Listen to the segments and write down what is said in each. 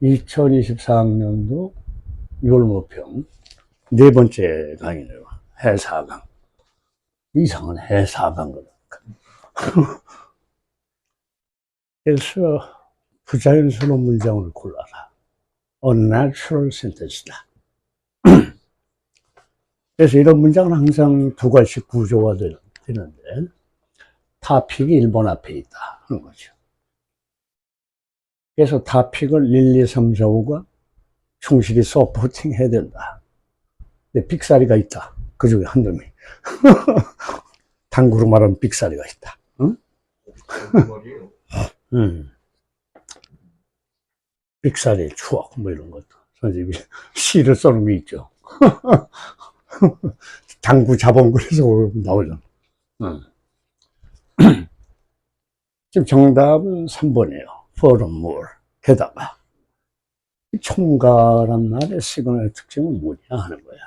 2024학년도 6월 모평 네 번째 강의네요. 해4강. 이상한 해4강을. 그래서 부자연스러운 문장을 골라라. unnatural sentence다. 그래서 이런 문장은 항상 두 가지 구조가 되는데, 타픽이 1번 앞에 있다 하는 거죠. 그래서 타픽을 1, 2, 3, 4, 5가 충실히 서포팅 해야 된다. 근데 빅사리가 있다. 그 중에 한 놈이. 당구로 말하면 빅사리가 있다. 응? 빅사리의 추억, 뭐 이런 것도. 선생님이 시를 써놓은 게 있죠. 당구 자본글에서 나오잖아. 지금 정답은 3번이에요. furthermore. 게다가. 총괄한 말의 시그널 특징은 뭐냐 하는 거야.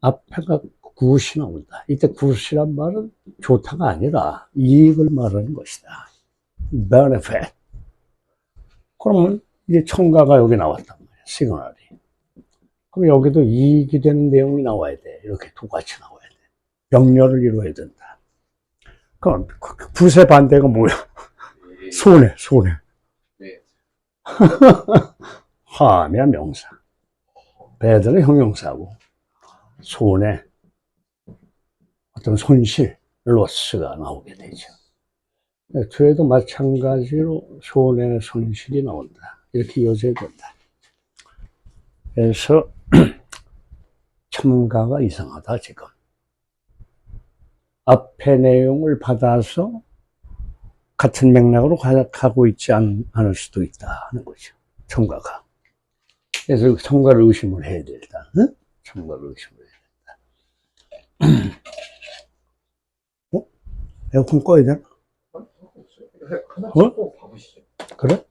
앞에가 굿이 나온다. 이때 굿이란 말은 좋다가 아니라 이익을 말하는 것이다. benefit. 그러면 이제 첨가가 여기 나왔단 말이야. 시그널이. 그럼 여기도 이익이 되는 내용이 나와야 돼. 이렇게 똑같이 나와야 돼. 병렬을 이루어야 된다. 그럼 굿의 반대가 뭐야? 손해, 손해. 화면 명사. 배드는 형용사고, 손해, 어떤 손실, 로스가 나오게 되죠. 뒤에도 마찬가지로 손해, 손실이 나온다. 이렇게 이어져야 된다. 그래서 첨가가 이상하다, 지금. 앞의 내용을 받아서 같은 맥락으로 가고 있지 않을 수도 있다 하는 거죠. 첨가가. 그래서 첨가를 의심을 해야 된다. 응? 첨가를 의심을 해야 된다. 어? 에어컨 꺼야 되나? 어? 그래?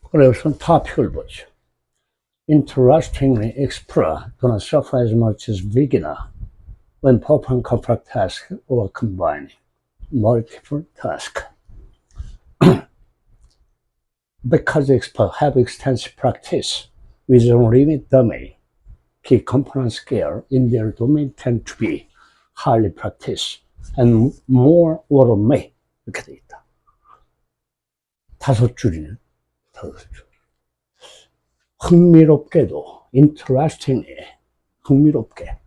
그래서 토픽을 보죠. Interestingly, explorer do not suffer as much as beginner when performing complex tasks or combining multiple tasks. Because experts have extensive practice with a limited domain, key component skills in their domain tend to be highly practiced and more automate. 이렇게 돼 있다. 5줄이네. 5줄. 흥미롭게도, interestingly, 흥미롭게.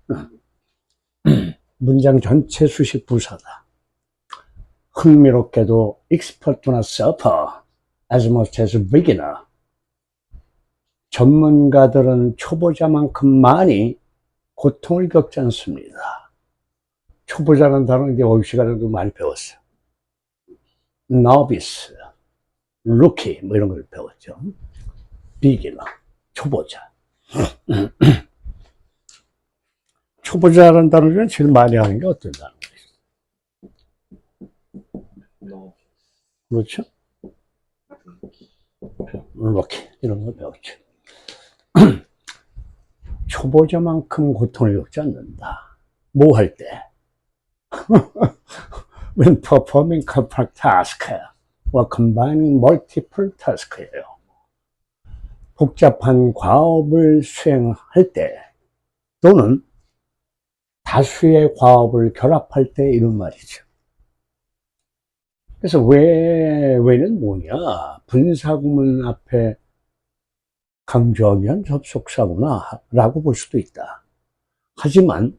문장 전체 수식 부사다. 흥미롭게도, expert do not suffer as much as a beginner. 전문가들은 초보자만큼 많이 고통을 겪지 않습니다. 초보자라는 단어는 이제 어휘 시간에도 많이 배웠어요. novice, rookie, 뭐 이런 걸 배웠죠. beginner, 초보자. 초보자라는 단어 중에 제일 많이 하는 게 어떤 단어예요? 그렇죠? rookie, 이런 걸 배웠죠. 초보자만큼 고통을 겪지 않는다. 뭐 할 때? When performing complex tasks or combining multiple tasks예요. 복잡한 과업을 수행할 때 또는 다수의 과업을 결합할 때 이런 말이죠. 그래서 왜는 뭐냐? 분사구문 앞에 강조하면 접속사구나 라고 볼 수도 있다. 하지만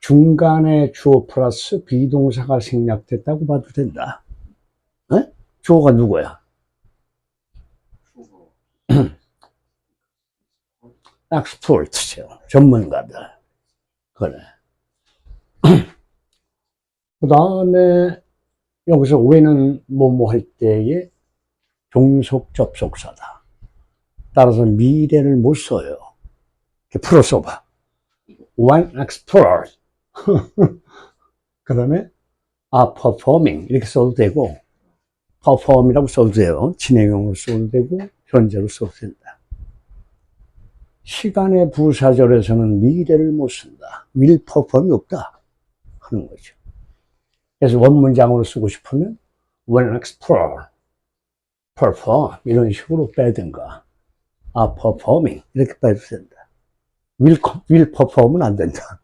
중간에 주어 플러스 비동사가 생략됐다고 봐도 된다. 에? 주어가 누구야? 엑스퍼트죠. 전문가들. 그래. 그 다음에 여기서 왜는 뭐뭐 할 때의 종속 접속사다. 따라서 미래를 못 써요. 이렇게 풀어 써봐. One explorer. 그 다음에 performing 이렇게 써도 되고 perform이라고 써도 돼요. 진행형으로 써도 되고 현재로 써도 된다. 시간의 부사절에서는 미래를 못 쓴다. will perform이 없다 하는 거죠. 그래서 원문장으로 쓰고 싶으면 when explorer perform 이런 식으로 빼든가 are performing 이렇게 빼도 된다. will perform은 안 된다.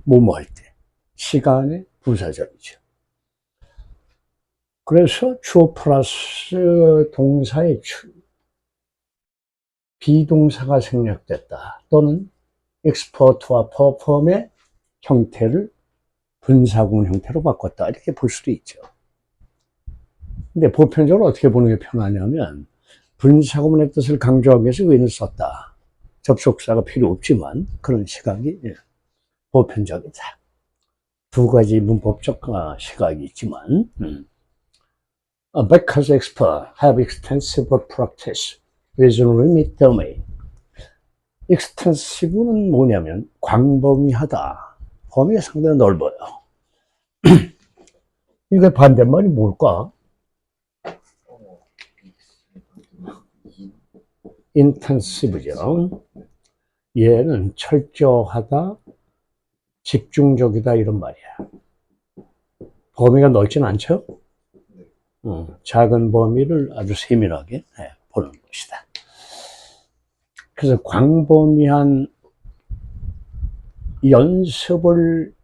뭐뭐 할 때. 시간의 부사절이죠. 그래서 주어 플러스 동사의 비동사가 생략됐다. 또는 expert와 perform의 형태를 분사구문 형태로 바꿨다. 이렇게 볼 수도 있죠. 근데 보편적으로 어떻게 보는 게 편하냐면 분사구문의 뜻을 강조하기 위해서 when을 썼다. 접속사가 필요 없지만 그런 시각이 보편적이다. 두 가지 문법적 시각이 있지만 because experts have extensive practice with limited domain. extensive는 뭐냐면 광범위하다. 범위가 상당히 넓어요. 이게 반대말이 뭘까? intensive죠. 얘는 철저하다, 집중적이다 이런 말이야. 범위가 넓진 않죠? 작은 범위를 아주 세밀하게 보는 것이다. 그래서 광범위한 연습을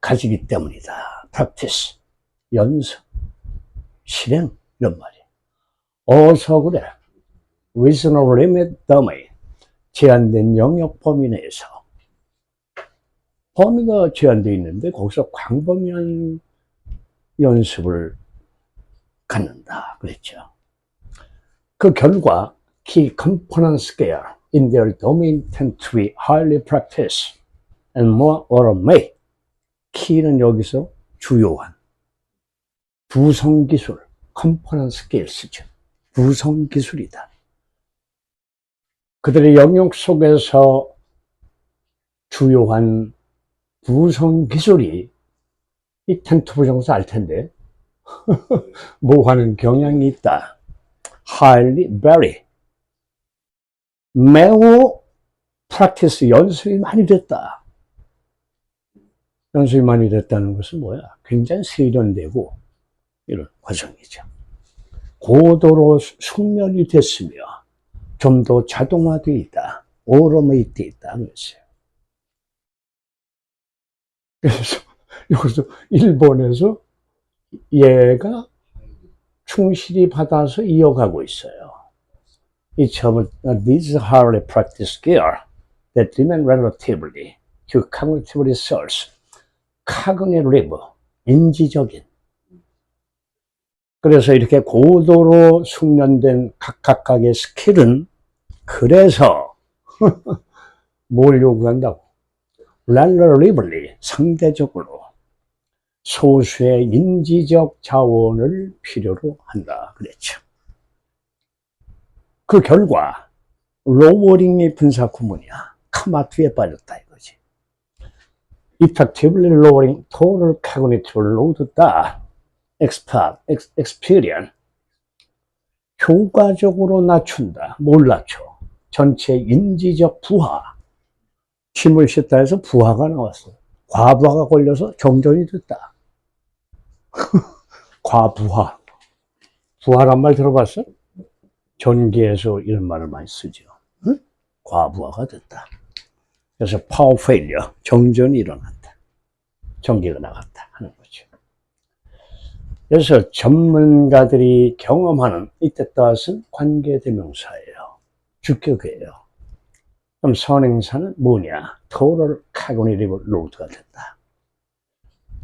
가지기 때문이다. practice, 연습, 실행 이런 말이야. 어서 그래. with no limit domain, 제한된 영역 범위 내에서. 범위가 제한되어 있는데 거기서 광범위한 연습을 갖는다 그랬죠. 그 결과 key component scale in their domain tend to be highly practiced and more automate. key는 여기서 주요한 부성기술, component scales죠. 부성기술이다. 그들의 영역 속에서 주요한 부성기술이 이 텐트 부정사 알 텐데 뭐 하는 경향이 있다. highly, very 매우 practice, 연습이 많이 됐다. 연습이 많이 됐다는 것은 뭐야? 굉장히 세련되고 이런 과정이죠. 고도로 숙련이 됐으며 좀 더 자동화되어 있다. 오토메이트 있다는 것이에요. 그래서 여기서 일본에서 얘가 충실히 받아서 이어가고 있어요. 이 처음은 these highly practiced skill that remain relatively to cognitive research. cognitive, 인지적인. 그래서 이렇게 고도로 숙련된 각각의 스킬은 그래서 뭘 요구한다고? relatively, 상대적으로 소수의 인지적 자원을 필요로 한다 그랬죠. 그 결과 로워링이 분사 구문이야. 카마 뒤에 빠졌다 이거지. effectively lowering total cognitive load다. experience. 효과적으로 낮춘다. 뭘 낮춰? 전체 인지적 부하. 힘을 싣다 해서 부하가 나왔어. 과부하가 걸려서 정전이 됐다. 과부하. 부하란 말 들어봤어? 전기에서 이런 말을 많이 쓰죠. 응? 과부하가 됐다. 그래서 파워 페일리어, 정전이 일어났다. 전기가 나갔다 하는 거죠. 그래서 전문가들이 경험하는 이때 따라서는 관계대명사예요. 주격이에요. 그럼 선행사는 뭐냐? Total cognitive load가 된다.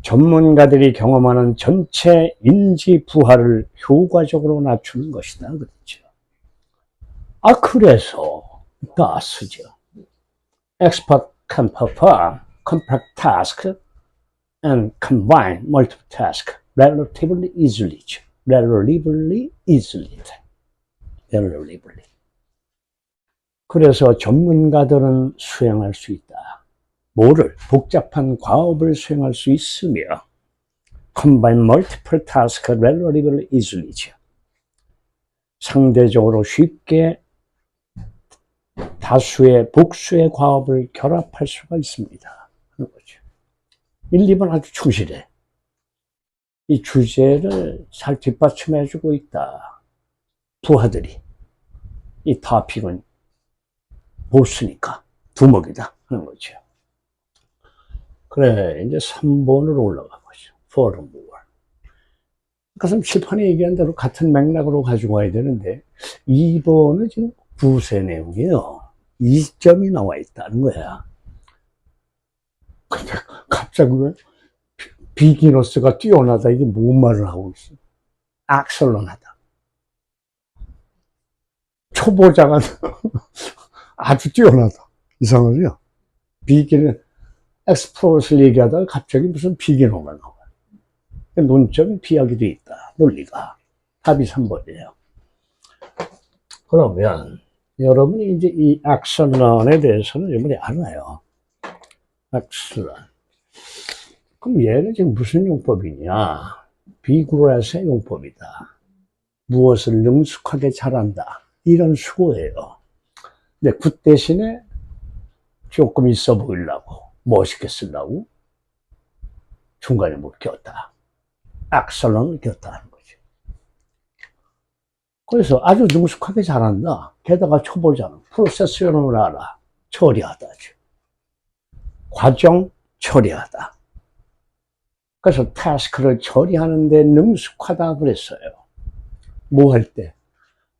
전문가들이 경험하는 전체 인지 부하를 효과적으로 낮추는 것이다. 그렇죠. 그래서 thus죠. Expert can perform complex tasks and combine multiple tasks relatively easily. relatively easily. relatively. 그래서 전문가들은 수행할 수 있다. 뭐를? 복잡한 과업을 수행할 수 있으며 combine multiple tasks relatively easily. 상대적으로 쉽게 다수의 복수의 과업을 결합할 수가 있습니다. 하는 거죠. 1, 2번 아주 충실해. 이 주제를 잘 뒷받침해주고 있다. 부하들이 이 토픽은 보스니까 두목이다 하는 거죠. 그래, 이제 3번으로 올라가 보죠. Furthermore. 그럼 칠판에 얘기한 대로 같은 맥락으로 가지고 와야 되는데 2번은 지금 부세 내용이에요. 2점이 나와 있다는 거야. 근데 갑자기 왜 비기너스가 뛰어나다 이게 뭔 말을 하고 있어? 악설런하다. 초보자가 아주 뛰어나다. 이상하죠? 비기는 엑스플로러스를 얘기하다가 갑자기 무슨 비기너가 나와요. 논점이 비하게 돼 있다. 논리가. 답이 3번이에요. 그러면 여러분이 이제 이 액션런에 대해서는 여러분이 알아요. 액션런. 그럼 얘는 지금 무슨 용법이냐? 비그레스의 용법이다. 무엇을 능숙하게 잘한다. 이런 수고예요. 근데 굿 대신에 조금 있어 보이려고, 멋있게 쓰려고 중간에 뭘 꼈다. 액션런을 꼈다 하는 거죠. 그래서 아주 능숙하게 잘한다. 게다가 초보자는 프로세스용을 알아. 처리하다죠. 과정 처리하다. 그래서 태스크를 처리하는데 능숙하다 그랬어요. 뭐 할 때?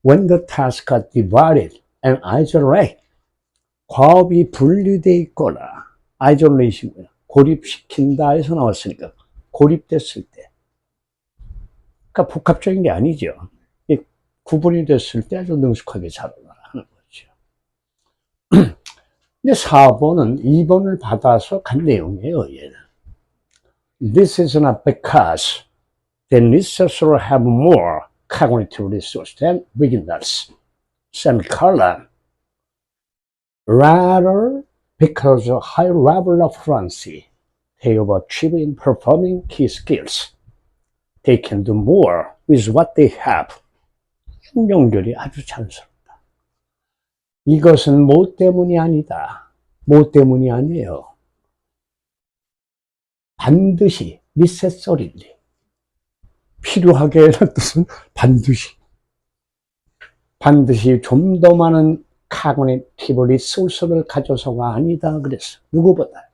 When the task are divided and isolated. 과업이 분리되어 있거나 isolation, 고립시킨다 해서 나왔으니까 고립됐을 때. 그러니까 복합적인 게 아니죠. 구분이 됐을 때 아주 능숙하게 잘한다 하는 거죠. 근데 4번은 2번을 받아서 간 내용이에요, 얘는. This is not because they necessarily have more cognitive resource than beginners. Semicolon. Rather, because of high level of fluency they have achieved in performing key skills. They can do more with what they have. 연결이 아주 자연스럽다. 이것은 뭐 때문이 아니다. 뭐 때문이 아니에요. 반드시 necessarily 필요하게라는 뜻은 반드시 좀 더 많은 cognitive resource를 가져서가 아니다 그랬어. 누구보다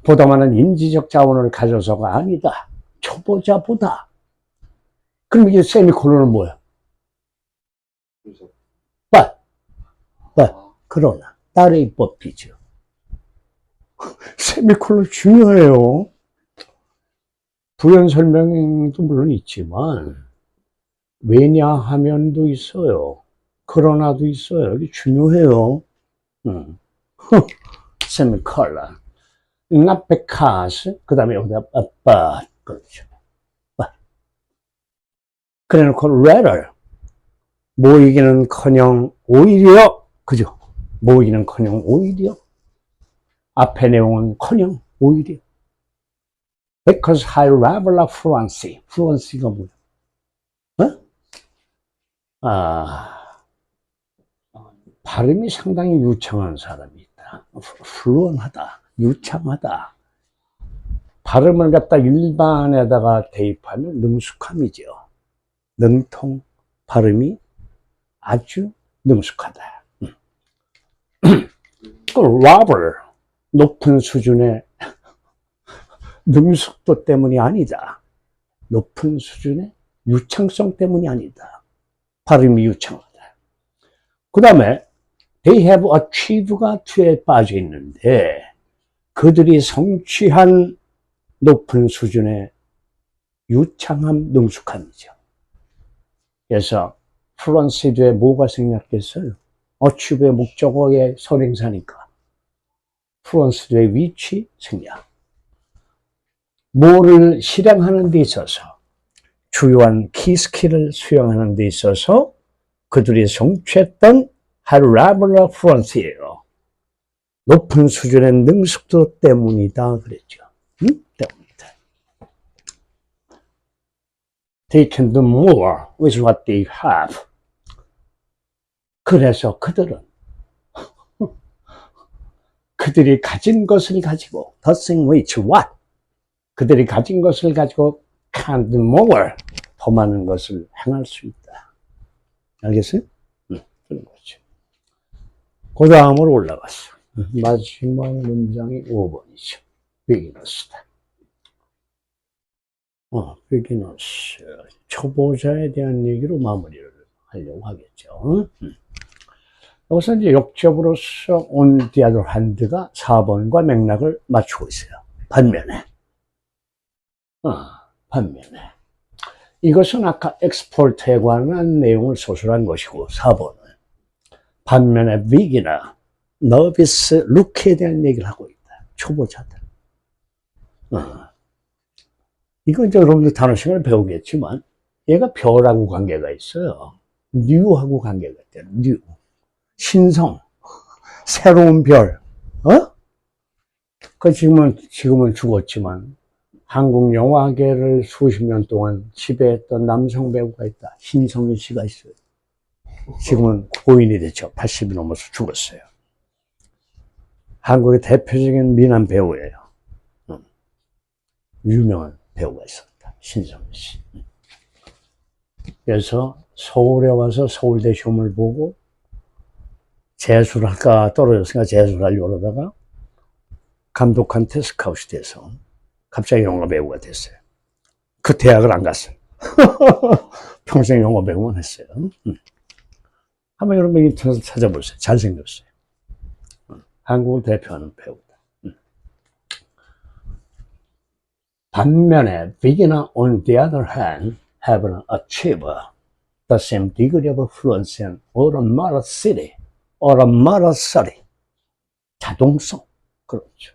보다 많은 인지적 자원을 가져서가 아니다. 초보자보다. 그럼 이게 세미콜론은 뭐야? 그러나 딸의 법이죠. 세미콜론 중요해요. 부연 설명도 물론 있지만 왜냐하면도 있어요. 그러나도 있어요. 이게 중요해요. 세미콜론. Not because. 그 다음에 여기다 but. 그렇죠. but. 그래놓고 rather. 모이기는커녕 오히려. 그죠? 모이기는커녕 오히려. 앞의 내용은커녕 오히려. Because high level of fluency. fluency가 뭐야? 발음이 상당히 유창한 사람이 있다. fluent하다. 유창하다. 발음을 갖다 일반에다가 대입하면 능숙함이죠. 능통. 발음이 아주 능숙하다. 그 level. 높은 수준의 능숙도 때문이 아니다. 높은 수준의 유창성 때문이 아니다. 발음이 유창하다. 그 다음에 they have achieved가 뒤에 빠져 있는데 그들이 성취한 높은 수준의 유창함, 능숙함이죠. 그래서 fluency 뒤에 뭐가 생략됐어요? achieve의 목적어의 선행사니까 fluency의 위치 생략. 뭐를 실행하는 데 있어서 주요한 키스킬을 수행하는 데 있어서 그들이 성취했던 high level of fluency예요. 높은 수준의 능숙도 때문이다 그랬죠. 때문이다. They can do more with what they have. 그래서 그들이 가진 것을 가지고 the thing which what 그들이 가진 것을 가지고 can do more 더 많은 것을 행할 수 있다. 알겠어요? 그런 거죠. 그 다음으로 올라갔어. 마지막 문장이 5번이죠. beginners다. beginners. 초보자에 대한 얘기로 마무리를 하려고 하겠죠. 여기서 이제 역접으로서 on the other hand가 4번과 맥락을 맞추고 있어요. 반면에. 반면에. 이것은 아까 엑스포트에 관한 내용을 소술한 것이고, 4번은. 반면에 beginner, novice, rookie에 대한 얘기를 하고 있다. 초보자들. 이거 이제 여러분들 단어 시간을 배우겠지만, 얘가 별하고 관계가 있어요. new하고 관계가 있대요. new. 신성. 새로운 별. 지금은 죽었지만, 한국 영화계를 수십 년 동안 지배했던 남성 배우가 있다. 신성희 씨가 있어요. 지금은 고인이 됐죠. 80이 넘어서 죽었어요. 한국의 대표적인 미남 배우예요. 유명한 배우가 있었다. 신성희 씨. 그래서 서울에 와서 서울대 시험을 보고 재수를할까 떨어졌으니까 재수를 하려고 그러다가 감독한테 스카웃이 돼서 갑자기 영화 배우가 됐어요. 그 대학을 안 갔어요. 평생 영화 배우만 했어요. 한번 여러분 인터넷에서 찾아보세요. 잘생겼어요. 한국을 대표하는 배우다. 반면에 beginner on the other hand have achieved the same degree of fluency in automaticity. 자동성. 그렇죠.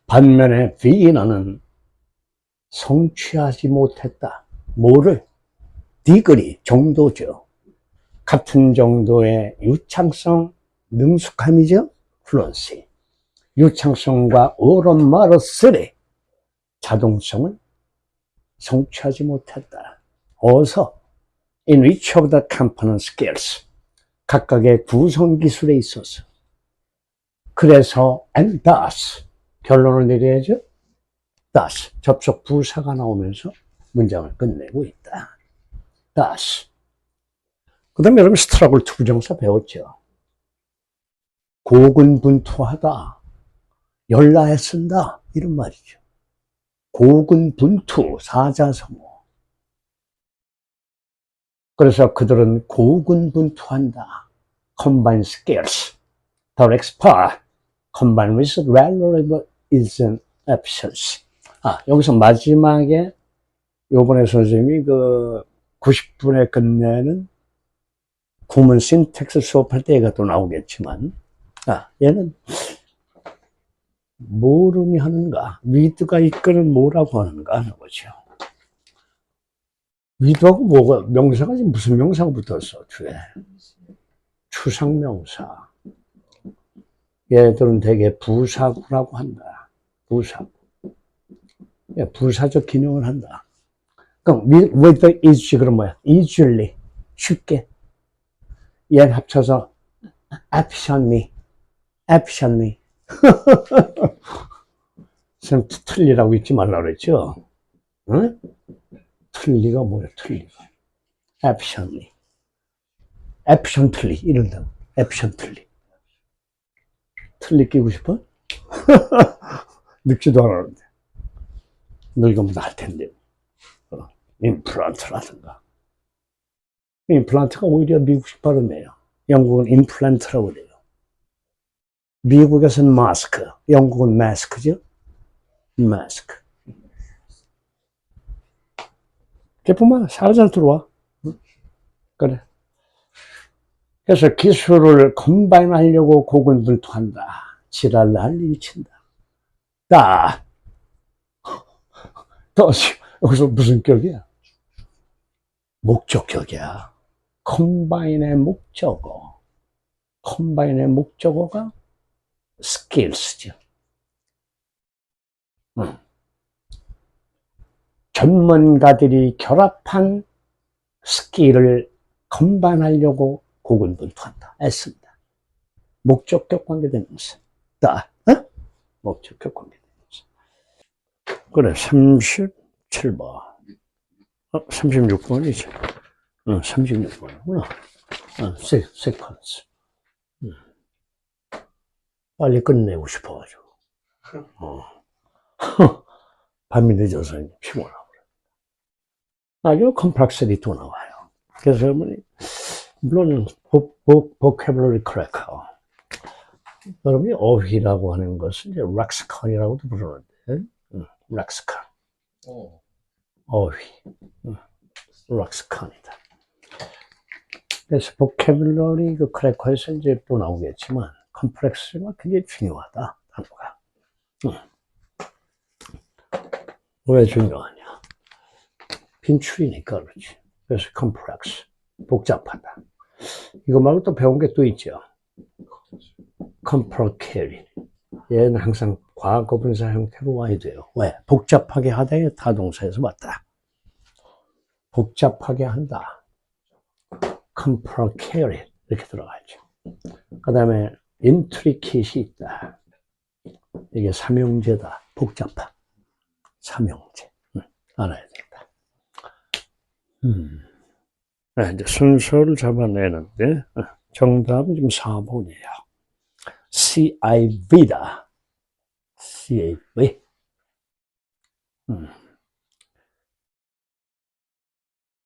반면에 beginner는 성취하지 못했다. 뭐를? 디그리, 정도죠. 같은 정도의 유창성, 능숙함이죠. 플루언시. 유창성과 automaticity, 자동성을 성취하지 못했다. 어서 in each of the component skills, 각각의 구성 기술에 있어서. 그래서 and thus, 결론을 내려야죠. thus, 접속 부사가 나오면서 문장을 끝내고 있다. thus. 그 다음에 여러분 스트러글 투부정사 배웠죠. 고군분투하다, 열나에 쓴다, 이런 말이죠. 고군분투, 사자성어. 그래서 그들은 고군분투한다. combine skills, the expert, combine with valuable is an efficiency. 여기서 마지막에 요번에 선생님이 90분에 끝내는 구문 신텍스 수업할 때 얘가 또 나오겠지만, 얘는 뭘 의미하는가? with가 이끄는 뭐라고 하는가 하는 거죠. with하고 뭐가, 명사가 지금 무슨 명사가 붙었어, 뒤에? 추상명사. 얘들은 되게 부사구라고 한다. 부사구. 부사적 기능을 한다. 그럼 with is 그럼 뭐야? easily, 쉽게. 얘 합쳐서 efficiently. 선생님 틀리라고 읽지 말라고 그랬죠? 응? 틀리가 뭐야, 틀리가. efficiently 이런다고. efficiently. 틀리 끼고 싶어? 늙지도 않았는데. 늙으면 할 텐데. 임플란트라든가. 임플란트가 오히려 미국식 발음이에요. 영국은 임플란트라고 그래요. 미국에서는 마스크, 영국은 마스크죠? 마스크. 제품만 살살 들어와. 그래. 그래서 기술을 컴바인 하려고 고군분투한다. 지랄을 할 일이 친다. 여기서 무슨 격이야? 목적격이야. 컴바인의 목적어. 컴바인의 목적어가 skills죠. 전문가들이 결합한 스킬을 컴바인하려고 고군분투한다. 애쓴다. 목적격 관계되면서. 목적격 관계되면서. 그래, 37번. 36번이죠. 36번이구나. sequence. 빨리 끝내고 싶어가지고. 밤이 늦어서 피곤하고. 나중에 컴플렉시티도 나와요. 그래서 여러분이, 물론, vocabulary cracker. 여러분이 어휘라고 하는 것은 이제 렉시컨이라고도 부르는데, 렉시컨. 어휘. 렉시컨이다. 그래서 vocabulary 그 크래커에서 이제 또 나오겠지만, 컴플렉스가 굉장히 중요하다, 단어가. 왜 중요하냐? 빈출이니까 그렇지. 그래서 컴플렉스, 복잡하다. 이거 말고 또 배운 게 또 있죠. 컴플리케이티드. 얘는 항상 과거분사 형태로 와야 돼요. 왜? 복잡하게 하다의 타동사에서 왔다. 복잡하게 한다. complicated 이렇게 들어가죠. 그 다음에 intricate이 있다. 이게 삼형제다. 복잡한 삼형제. 알아야 된다. 네, 이제 순서를 잡아내는데 정답은 지금 4번이에요. CIV다. CIV.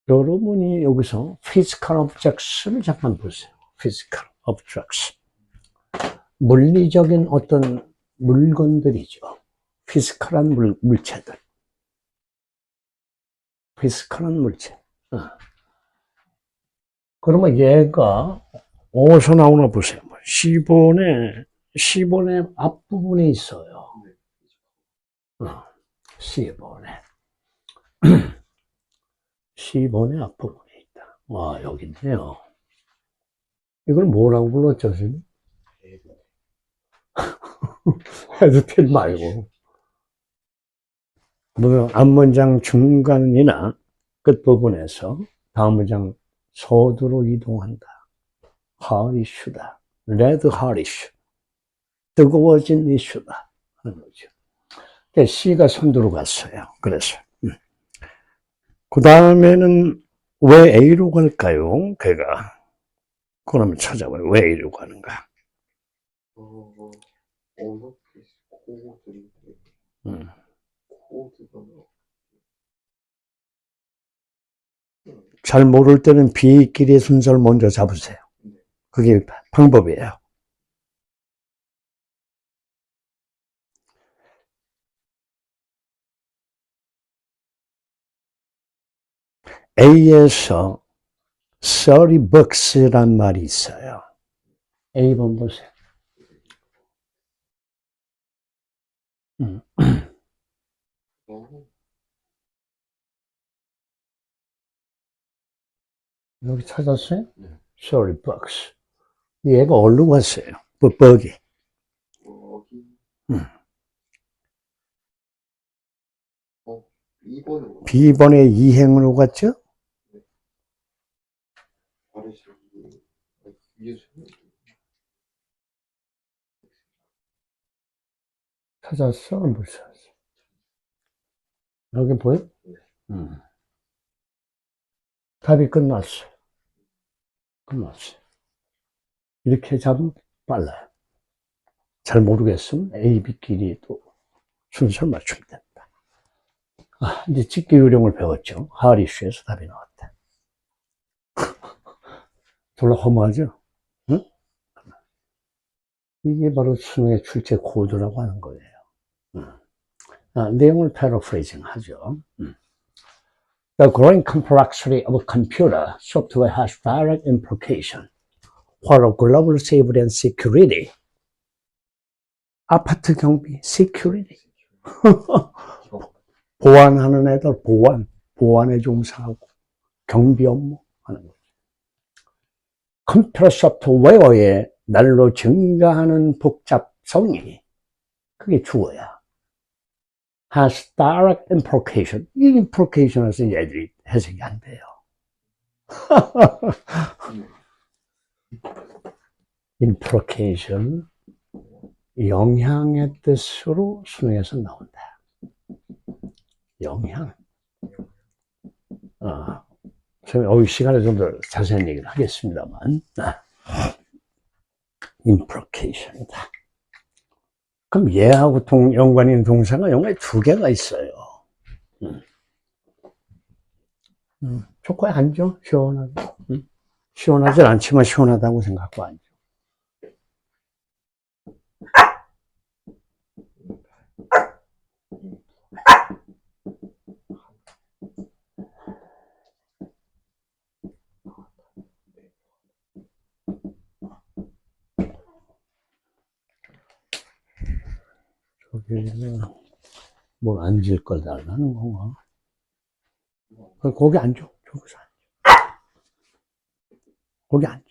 여러분이 여기서 physical objects를 잠깐 보세요. physical objects. 물리적인 어떤 물건들이죠. physical한 물체들. physical한 물체. 그러면 얘가 어디서 나오나 보세요. C번의 앞부분에 있어요. C번에. C번의 앞부분에 있다. 와, 여기 있네요. 이걸 뭐라고 불렀죠, 지금? 헤드필 말고. 뭐, 앞문장 중간이나 끝부분에서 다음 문장 서두로 이동한다. hot issue다. red hot issue. 뜨거워진 이슈다. 하는 거죠. C가 선두로 갔어요. 그래서. 그 다음에는 왜 A로 갈까요? 걔가. 그러면 찾아봐요. 왜 A로 가는가? 잘 모를 때는 B끼리의 순서를 먼저 잡으세요. 그게 방법이에요. A에서 30 bucks란 말이 있어요. A번 보세요. 여기 찾았어요? 30 bucks. 얘가 어디로 갔어요? 버기. B번에 이행으로 갔죠? 찾았어? 안 찾았어? 여기 보여? 답이 끝났어. 끝났어. 이렇게 잡으면 빨라요. 잘 모르겠으면 A, B끼리 또 순서를 맞추면 된다. 이제 집계 요령을 배웠죠. 하리슈에서 답이 나왔다. 졸라 허무하죠? 응? 이게 바로 수능의 출제 코드라고 하는 거예요. 내용을 패러프레이징 하죠. The growing complexity of computer software has direct implication for global safety and security. 아파트 경비, security. 보안하는 애들, 보안에 종사하고, 경비 업무 하는 거죠. 컴퓨터 소프트웨어의 날로 증가하는 복잡성이, 그게 주어야. has direct implication. 이 implication에서 얘들이 해석이 안 돼요. implication, 영향의 뜻으로 수능에서 나온다. 영향. 시간에 좀 더 자세한 얘기를 하겠습니다만, implication이다. 그럼 얘하고 연관 있는 동사가 영어에 2개가 있어요. 조건에 앉아. 시원하게. 시원하진 않지만 시원하다고 생각하고 앉아. 저기는 뭘 앉을 걸 달라는 건가? 거기 앉아. 저기서 앉아. 거기 앉아.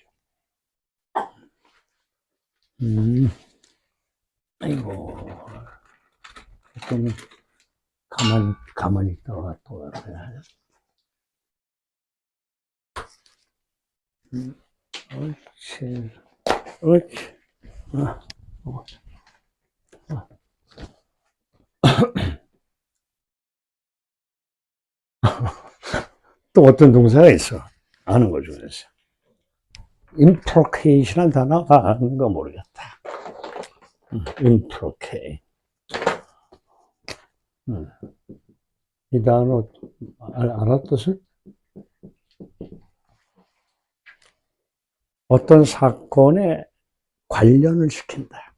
아이고. 좀 가만히 있다가 또 해야 옳지. 옳지. 또 어떤 동사가 있어. 아는 거 중에서. implication한 단어가 아는 거 모르겠다. implicate. 이 단어 알았듯이? 어떤 사건에 관련을 시킨다.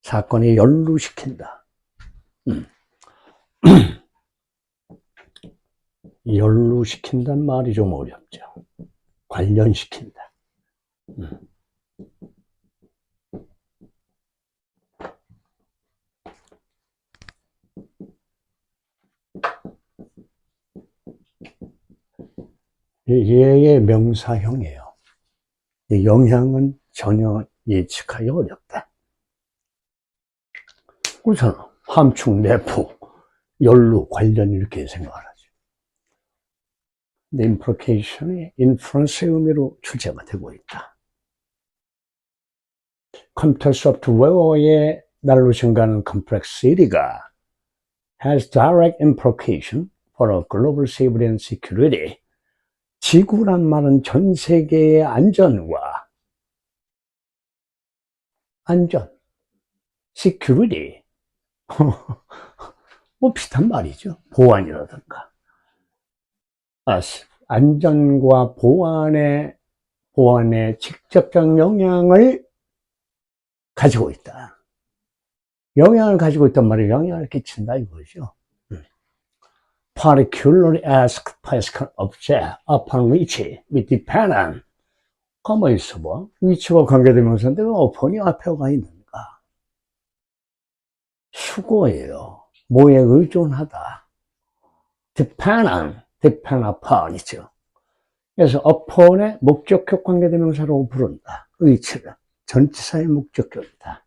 사건에 연루시킨다. 연루시킨다는 말이 좀 어렵죠. 관련시킨다. 얘의 명사형이에요. 이 영향은 전혀 예측하기 어렵다. 그렇잖아. 함축, 내포, 연루, 관련 이렇게 생각을 하죠. 근데 implication이 influence의 의미로 출제가 되고 있다. 컴퓨터 소프트웨어의 날로 증가하는 컴플렉시티가 has direct implication for a global safety and security. 지구란 말은 전 세계의 안전과 security 뭐 비슷한 말이죠. 보안이라든가. 안전과 보안에 직접적 영향을 가지고 있다. 영향을 가지고 있단 말이에요. 영향을 끼친다 이거죠. Particularly as physical object upon which we depend on. 가만히 있어봐. 위치와 관계대명사인데 왜 upon이 앞에가 있는가? 수거예요. 뭐에 의존하다. depend upon 이죠. 그래서 upon의 목적격 관계대명사라고 부른다. 위치를. 전치사의 목적격이다.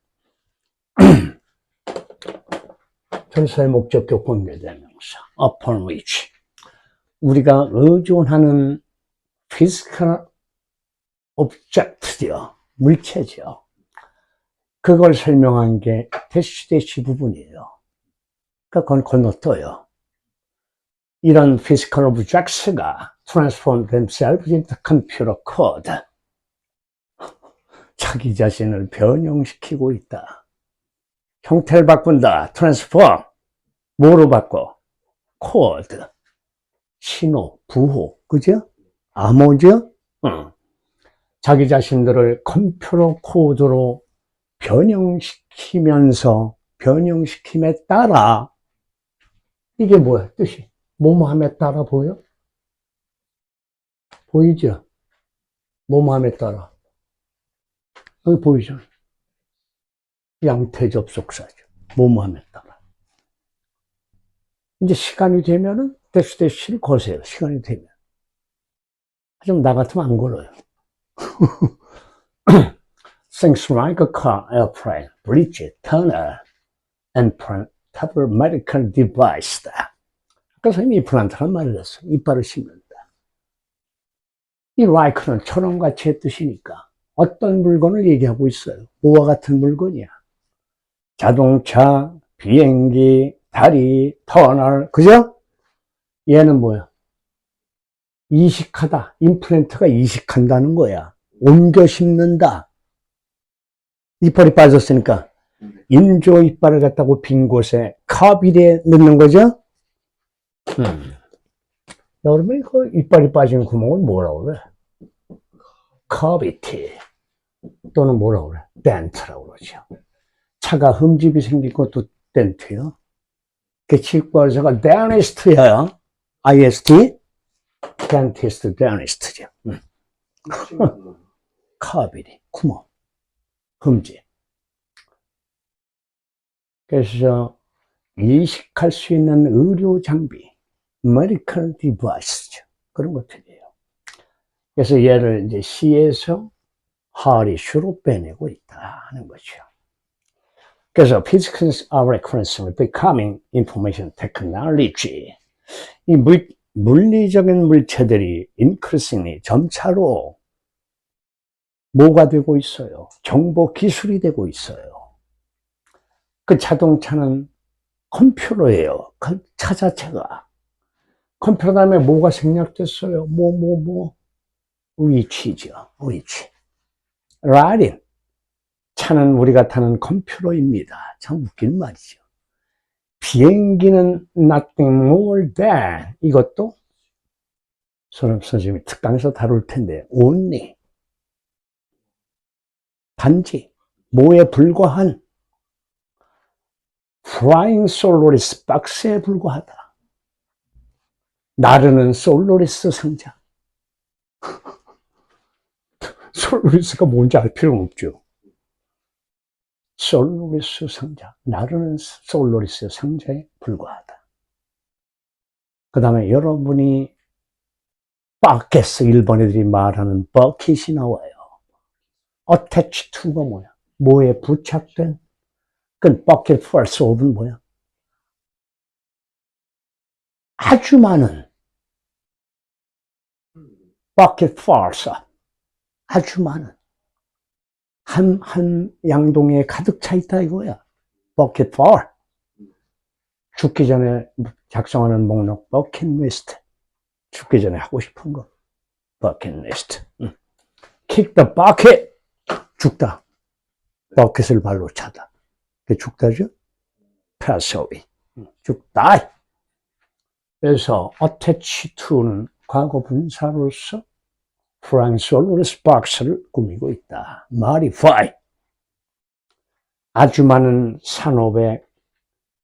전치사의 목적격 관계대명사. upon which. 우리가 의존하는 physical object죠. 물체죠. 그걸 설명한 게 대시 부분이에요. 그러니까 그건 건너떠요. 이런 physical objects가 transform themselves into computer code. 자기 자신을 변형시키고 있다. 형태를 바꾼다. transform. 뭐로 바꿔? code. 신호, 부호. 그죠? 암호죠? 자기 자신들을 컴퓨터 코드로 변형시킴에 따라 이게 뭐야? 뜻이? 뭐뭐함에 따라 보여? 보이죠? 뭐뭐함에 따라. 여기 보이죠? 양태 접속사죠. 뭐뭐함에 따라. 이제 시간이 되면은 대시를 거세요. 시간이 되면. 하지만 나 같으면 안 걸어요. Things like a car, airplane, bridge, tunnel, and portable medical device. 아까 선생님이 임플란트란 말을 했어요. 이빨을 심는다. 이 like는 처럼같이의 뜻이니까 어떤 물건을 얘기하고 있어요. 뭐와 같은 물건이야. 자동차, 비행기, 다리, 터널, 그죠? 얘는 뭐야? 이식하다. 임플란트가 이식한다는 거야. 옮겨 심는다. 이빨이 빠졌으니까 인조 이빨을 갖다고 빈 곳에 카비리에 넣는 거죠. 여러분이 그 이빨이 빠진 구멍을 뭐라고 그래? 카비티 또는 뭐라고 그래? 덴트라고 그러죠. 차가 흠집이 생긴 것도 덴트요. 그 치과 의사가 데니스트야. IST 덴티스트 데니스트죠. 카비리 구멍 흠집. 그래서 이식할 수 있는 의료 장비 medical device죠. 그런 것들이에요. 그래서 얘를 이제 C에서 하리슈로 빼내고 있다 하는 거죠. 그래서 physics are constantly becoming information technology. 이 물리적인 물체들이 increasingly 점차로 뭐가 되고 있어요? 정보 기술이 되고 있어요. 그 자동차는 컴퓨터예요. 그 차 자체가. 컴퓨터 다음에 뭐가 생략됐어요? 위치죠. 위치. 라이딩. 차는 우리가 타는 컴퓨터입니다. 참 웃긴 말이죠. 비행기는 nothing more than 이것도 선생님이 특강에서 다룰 텐데 only 단지 뭐에 불과한 flying solaris 박스에 불과하다. 나르는 솔로리스 상자. 솔로리스가 뭔지 알 필요는 없죠. 솔로리스 상자, 나르는 솔로리스 상자에 불과하다. 그 다음에 여러분이 바켓스 일본 애들이 말하는 버킷이 나와요. attach to가 뭐야? 뭐에 부착된? 그 버킷 force of은 뭐야? 아주 많은 버킷 force, 아주 많은 한 양동이에 가득 차 있다 이거야. 버킷 for. 죽기 전에 작성하는 목록 버킷 리스트. 죽기 전에 하고 싶은 거 버킷 리스트. kick the bucket. 죽다. 버킷을 발로 차다. 그게 죽다죠? pass away. 죽다. 그래서 attach to는 과거 분사로서 프랑스어로스 박스를 꾸미고 있다. modify. 아주 많은 산업의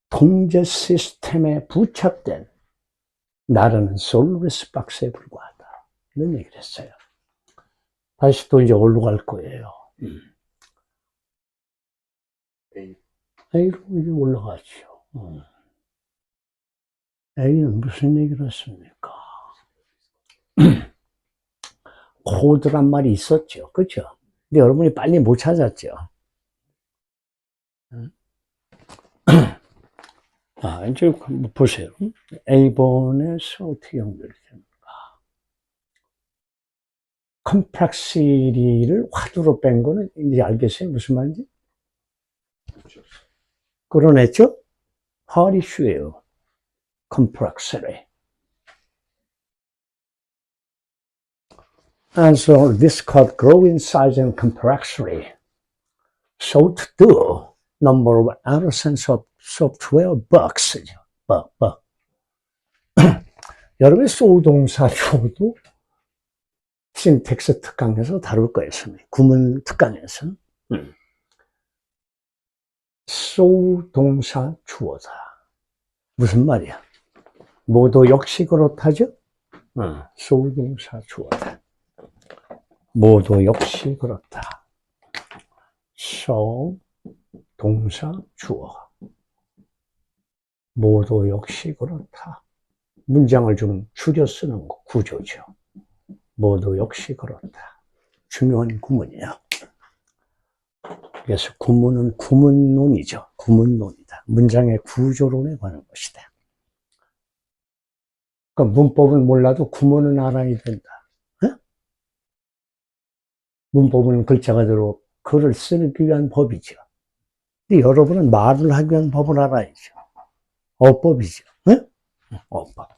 통제 시스템에 부착된 나르는 솔로리스 박스에 불과하다. 이런 얘기를 했어요. 다시 또 이제 어디로 갈 거예요? A로 이제 올라가죠. A는 무슨 얘기를 했습니까? 코드란 말이 있었죠. 그렇죠? 근데 여러분이 빨리 못 찾았죠. 이제 한번 보세요. A번에서 어떻게 연결이 됩니까? 컴플렉시티를 화두로 뺀 거는 이제 알겠어요? 무슨 말인지? 끌어냈죠? 하리슈예요. 컴플렉시티. And so this could grow in size and complexity. So to do, number one, absence of software bugs. bug. 여러분이 소동사 주어도 신텍스 특강에서 다룰 거예요. 구문 특강에서. 소동사 주어다. 무슨 말이야? 모두 역시 그렇다죠? 소동사 주어다. 모두 역시 그렇다. so 동사 주어. 모두 역시 그렇다. 문장을 좀 줄여 쓰는 거, 구조죠. 모두 역시 그렇다. 중요한 구문이에요. 그래서 구문은 구문론이죠. 구문론이다. 문장의 구조론에 관한 것이다. 그러니까 문법은 몰라도 구문은 알아야 된다. 문법은 글자 그대로 글을 쓰기 위한 법이죠. 근데 여러분은 말을 하기 위한 법을 알아야죠. 어법이죠. 어법.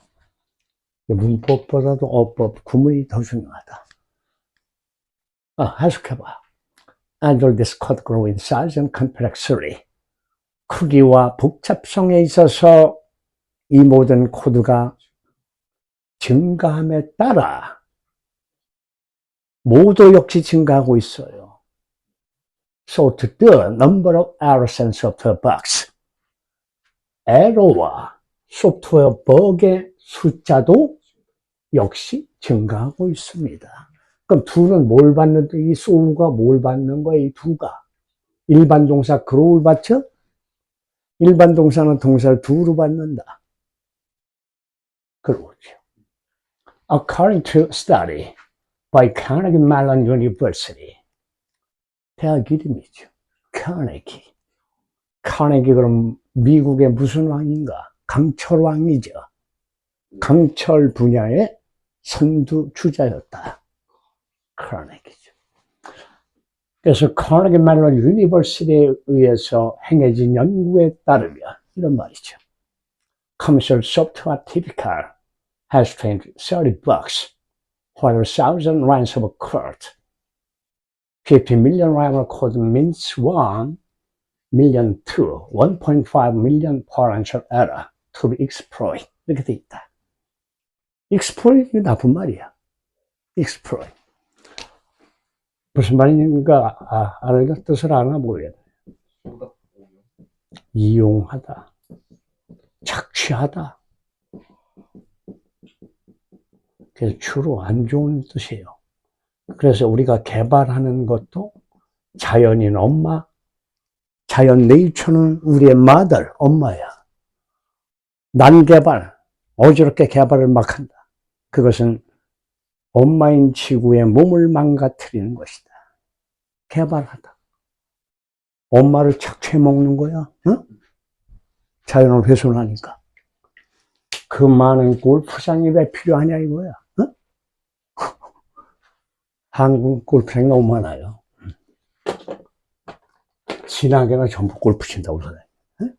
문법보다도 어법, 구문이 더 중요하다. 해석해봐. Under this code grow in size and complexity. 크기와 복잡성에 있어서 이 모든 코드가 증가함에 따라 모두 역시 증가하고 있어요. So to the number of errors and software bugs. 에러와 소프트웨어 버그의 숫자도 역시 증가하고 있습니다. 그럼 두는 뭘 받는데, 이 소우가 뭘 받는 거야, 이 두가? 일반 동사 grow를 받죠? 일반 동사는 동사를 두로 받는다. 그러죠. According to study by Carnegie Mellon University. 대학 이름이죠. 카네기. 카네기 그럼 미국의 무슨 왕인가? 강철 왕이죠. 강철 분야의 선두주자였다. 카네기죠. 그래서 카네기 멜론 유니버시티에 의해서 행해진 연구에 따르면 이런 말이죠. Commercial software typical has trained 30 bugs, while 1,000 lines of code. 50 million lines of code means 1 million to 1.5 million potential error to be exploit. 이렇게 돼 있다. exploit이 나쁜 말이야. exploit. 무슨 말인가 알아? 뜻을 아나 모르겠네. 이용하다, 착취하다. 그래서 주로 안 좋은 뜻이에요. 그래서 우리가 개발하는 것도 자연인 엄마, 자연 네이처는 우리의 mother, 엄마야. 난개발, 어지럽게 개발을 막 한다. 그것은 엄마인 지구의 몸을 망가뜨리는 것이다. 개발하다. 엄마를 착취해 먹는 거야. 응? 자연을 훼손하니까. 그 많은 골프장이 왜 필요하냐 이거야. 응? 한국 골프장이 너무 많아요. 지나게나 전부 골프 친다고 그러네. 응?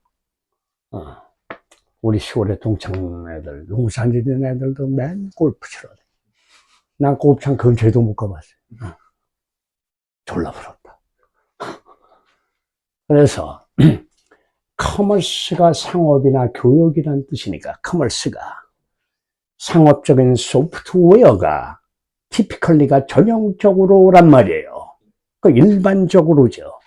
우리 시골에 동창 애들, 농사 짓는 애들도 맨 골프 치러 돼. 난 골프장 근처에도 못 가봤어요. 졸라 부럽다. 그래서 커머스가 상업이나 교육이라는 뜻이니까 커머스가 상업적인 소프트웨어가 티피컬리가 전형적으로란 말이에요. 그 일반적으로죠.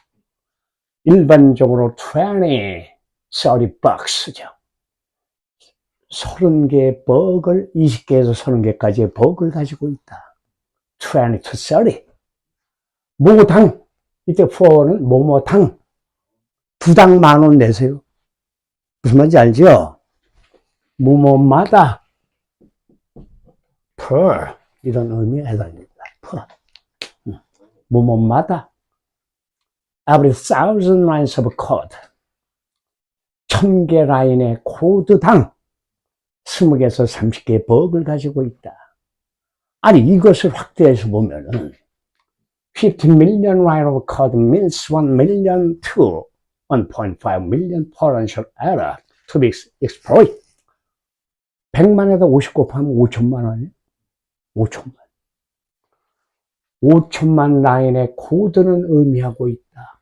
일반적으로 20, 30 bugs죠. 30개의 버그를, 20개에서 30개까지의 버그를 가지고 있다. 20 to 30. 모당. 이때 4는 뭐뭐당. 두당 10,000원 내세요. 무슨 말인지 알죠? 뭐뭐마다 per 이런 의미에 해당됩니다. per. 뭐뭐마다 every 1,000 lines of code 1,000개 라인의 코드당 20개에서 30개의 버그를 가지고 있다. 아니 이것을 확대해서 보면은 50 million line of code means 1 million to 1.5 million potential error to be exploit. 100만에다 50 곱하면 5천만 원이에요. 5천만. 5천만 라인의 코드는 의미하고 있다.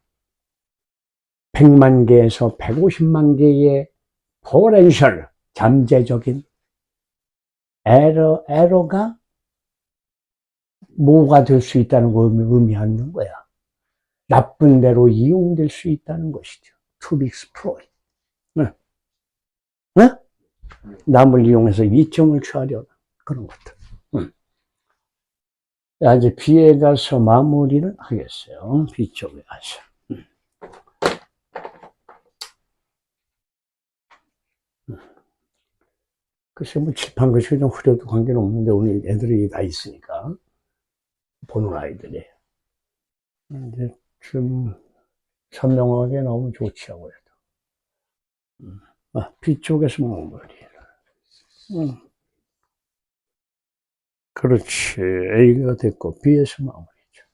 100만 개에서 150만 개의 potential, 잠재적인 에러가 뭐가 될 수 있다는 걸 의미하는 거야. 나쁜 대로 이용될 수 있다는 것이죠. To be exploit. 네. 네? 남을 이용해서 이점을 취하려는 그런 것들. 이제 B에 가서 마무리를 하겠어요. B 쪽에 가서. 글쎄, 뭐, 칠판 글씨 좀 흐려도 관계는 없는데, 오늘 애들이 다 있으니까. 보는 아이들이. 이제 좀 선명하게 나오면 좋지 하고 해도. B 쪽에서 마무리. 그렇지. A가 됐고, B에서 마무리죠.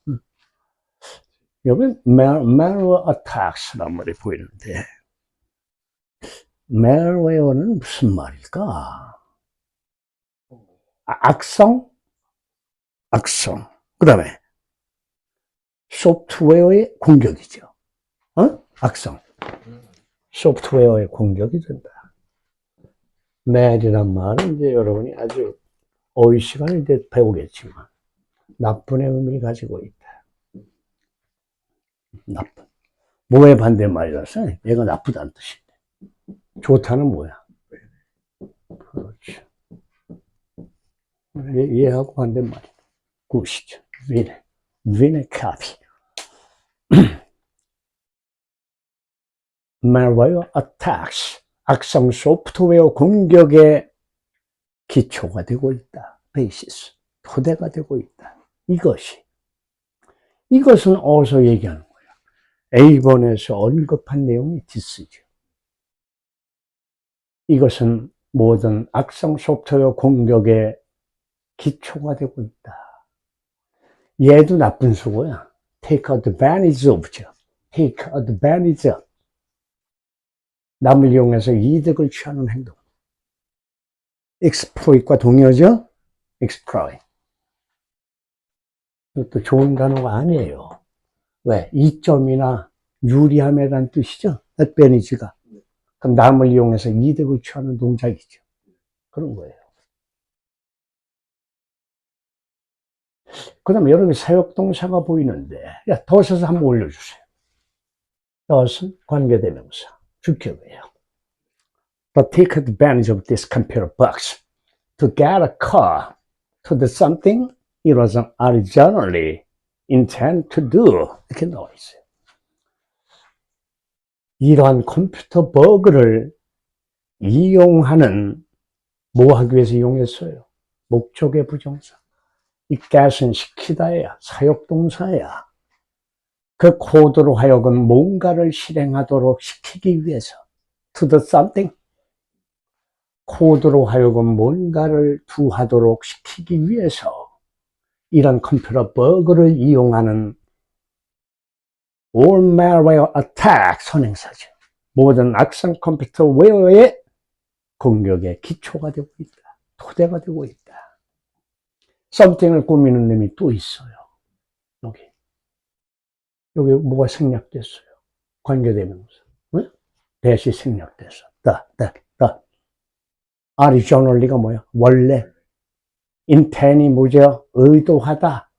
여기 malware attacks란 말이 보이는데, malware는 무슨 말일까? 악성. 그 다음에 소프트웨어의 공격이죠. 악성. 소프트웨어의 공격이 된다. mad이란 말은 이제 여러분이 아주 어휘 시간에 이제 배우겠지만 나쁜의 의미를 가지고 있다. 나쁜. 뭐의 반대말이라서 얘가 나쁘다는 뜻인데. 좋다는 뭐야? 그렇죠. 얘하고 반대말이다. 굿이죠. 윈의 카피. malware attacks. 악성 소프트웨어 공격의 기초가 되고 있다. 베이시스. 토대가 되고 있다. 이것은 어디서 얘기하는 거야? A번에서 언급한 내용이 디스죠. 이것은 모든 악성 소프트웨어 공격의 기초가 되고 있다. 얘도 나쁜 수고야. take advantage of죠. take advantage of. 남을 이용해서 이득을 취하는 행동. exploit과 동의어죠? exploit. 이것도 좋은 단어가 아니에요. 왜? 이점이나 유리함이라는 뜻이죠. advantage가. 그럼 남을 이용해서 이득을 취하는 동작이죠. 그런 거예요. 그 다음에 여러분이 사역동사가 보이는데, 야, 덫에서 한번 올려주세요. 덫은 관계대명사. 주격이에요. But take advantage of this computer box to get a car to do something it was originally intended to do. 이렇게 나와 있어요. 이러한 컴퓨터 버그를 이용하는, 뭐 하기 위해서 이용했어요? 목적의 부정사. 이 get은 시키다야, 사역동사야. 그 코드로 하여금 뭔가를 실행하도록 시키기 위해서. To do something. 코드로 하여금 뭔가를 하도록 시키기 위해서 이런 컴퓨터 버그를 이용하는 all malware attack 선행사죠. 모든 악성 컴퓨터 웨어의 공격의 기초가 되고 있다. 토대가 되고 있다. something을 꾸미는 놈이 또 있어요. 여기 뭐가 생략됐어요? 관계대명사. 응? 대시 생략됐어. originally가 뭐야? 원래. intent이 뭐죠? 의도하다.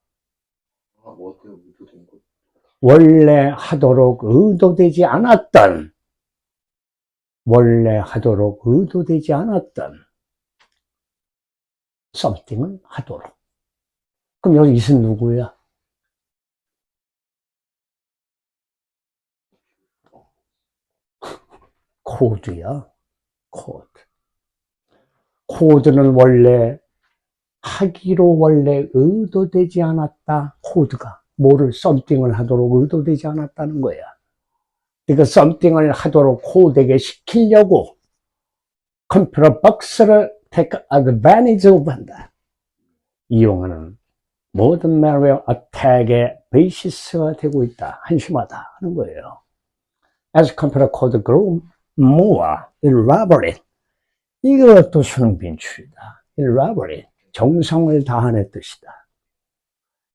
원래 하도록 의도되지 않았던. something을 하도록. 그럼 여기 이은 누구야? 코드야. 코드는 원래 하기로 원래 의도되지 않았다. 코드가 뭐를 something을 하도록 의도되지 않았다는 거야. 그러니까 something을 하도록 코드에게 시키려고 컴퓨터 박스를 take advantage of 한다. 이용하는 모든 malware attack의 베이시스가 되고 있다. 한심하다 하는 거예요. As computer code grow more elaborate. 이것도 수능 빈출이다. elaborate. 정성을 다하는 뜻이다.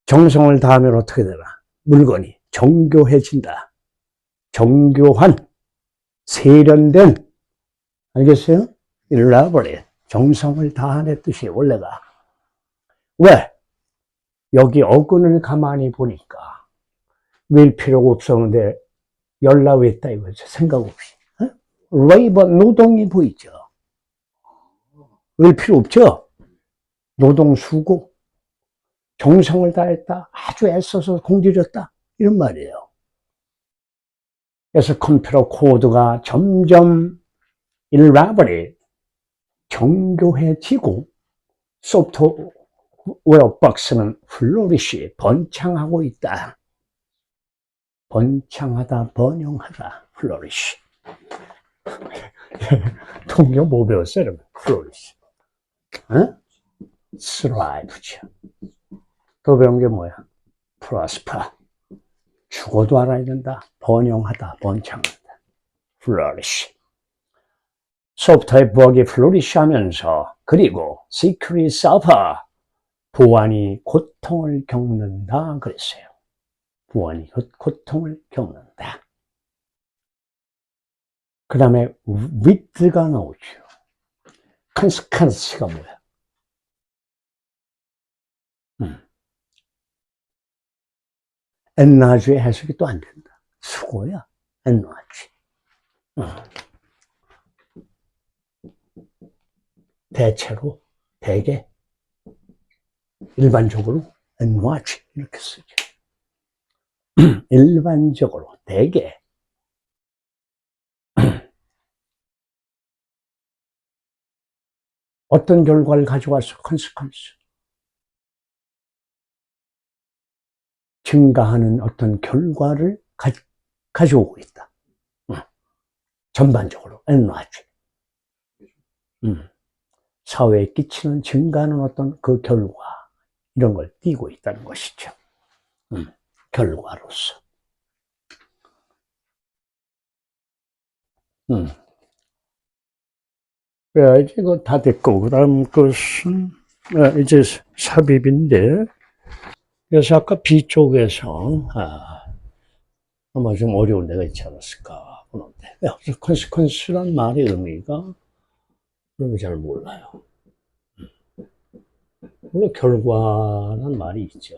정성을 다하면 어떻게 되나? 물건이 정교해진다. 정교한, 세련된, 알겠어요? elaborate. 정성을 다하는 뜻이에요, 원래가. 왜? 여기 어근을 가만히 보니까 왜 필요가 없었는데 연락했다 이거죠. 생각 없이. 레이버 노동이 보이죠. 왜 필요 없죠? 노동 수고, 정성을 다했다, 아주 애써서 공들였다 이런 말이에요. 그래서 컴퓨터 코드가 점점 elaborate, 정교해지고 소프트웨어 박스는 flourish, 번창하고 있다. 번창하다, 번영하다, flourish. 통역 뭐 배웠어요, 여러분? flourish. thrive죠. 또 배운 게 뭐야? prosper. 죽어도 알아야 된다. 번영하다, 번창하다. flourish. 소프트웨어 버그이 플로리시하면서 그리고 시큐리티 서퍼 보안이 고통을 겪는다 그랬어요. 보안이 고통을 겪는다. 그 다음에 with가 나오죠. consequence가 뭐야? enlarge의 해석이 또 안 된다. 수고야. enlarge. 대체로, 대개, 일반적으로 enlarge 이렇게 쓰죠. 일반적으로, 대개. 어떤 결과를 가져와서 consequence. 증가하는 어떤 결과를 가져오고 있다. 전반적으로 enlarge. 사회에 끼치는 증가하는 어떤 그 결과 이런 걸 띄고 있다는 것이죠. 결과로서. 이제 이거 다 됐고, 그 다음 것은, 이제 삽입인데, 그래서 아까 B쪽에서, 아마 좀 어려운 데가 있지 않았을까 보는데, consequence란 말의 의미가, 그런 잘 몰라요. 물론 결과란 말이 있죠.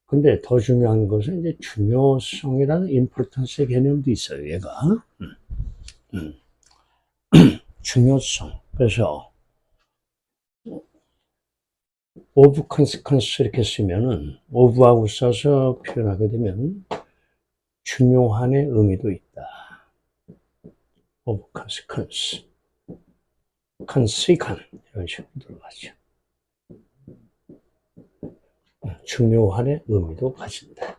근데 더 중요한 것은 이제 중요성이라는 importance의 개념도 있어요, 얘가. 중요성. 그래서 of consequence 이렇게 쓰면은 of하고 써서 표현하게 되면 중요한의 의미도 있다. of consequence. consequent 이런 식으로 들어가죠. 중요한의 의미도 가진다.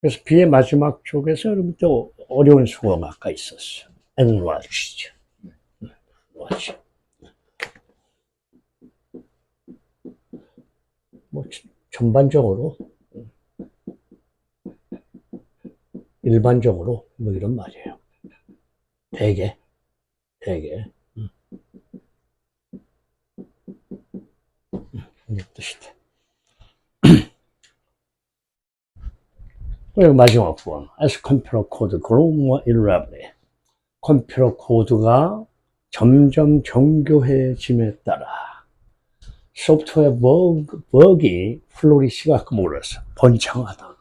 그래서 B의 마지막 쪽에서 여러분 또 어려운 수어가 아까 있었어요. enlarge죠. enlarge. 뭐 전반적으로, 일반적으로 뭐 이런 말이에요. 대개 이런 뜻이다. 그리고 마지막 부분. As computer code grow more elaborate. 컴퓨터 코드가 점점 정교해짐에 따라 소프트웨어 버그이 플로리시가 아까 뭐랬어? 번창하다.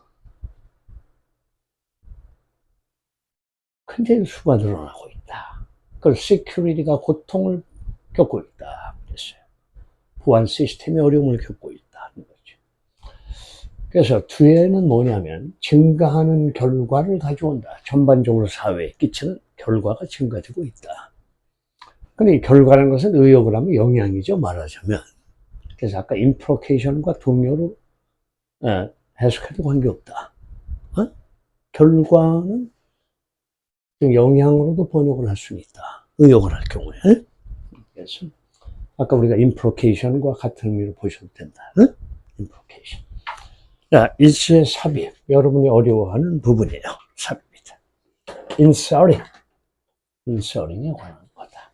굉장히 수가 늘어나고 있다. 그 시큐리티가 고통을 겪고 있다. 그랬어요. 보안 시스템이 어려움을 겪고 있다는 거죠. 그래서 뒤에는 뭐냐면 증가하는 결과를 가져온다. 전반적으로 사회에 끼치는 결과가 증가되고 있다. 근데 이 결과라는 것은 의역을 하면 영향이죠, 말하자면. 그래서 아까 implication과 동료로 해석해도 관계없다. 결과는 영향으로도 번역을 할 수 있다. 의역을 할 경우에. 그래서 아까 우리가 implication과 같은 의미로 보셔도 된다. implication. 자, 이제 삽입. 여러분이 어려워하는 부분이에요. 삽입이다. inserting. inserting에 관한 거다.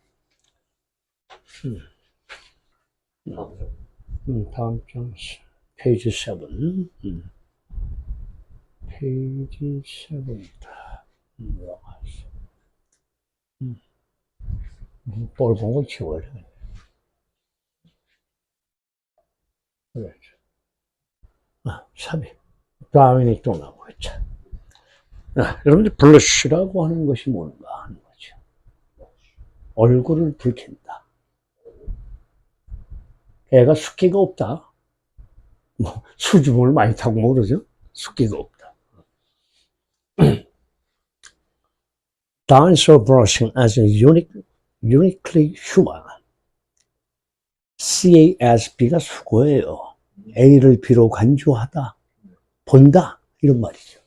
다음 장, 페이지 7. 페이지 7이다. 뻘본 걸 치워야 돼. 그렇죠. 삽입. 다윈이 또 나오고 있죠. 여러분들 블러쉬라고 하는 것이 뭔가 하는 거죠. 얼굴을 붉힌다. 애가 숫기가 없다. 뭐 수줍음을 많이 타고 모르죠. 숫기가 없다. Dance or brushing as a uniquely human. CASB가 수고예요. A를 B로 간주하다. 본다. 이런 말이죠.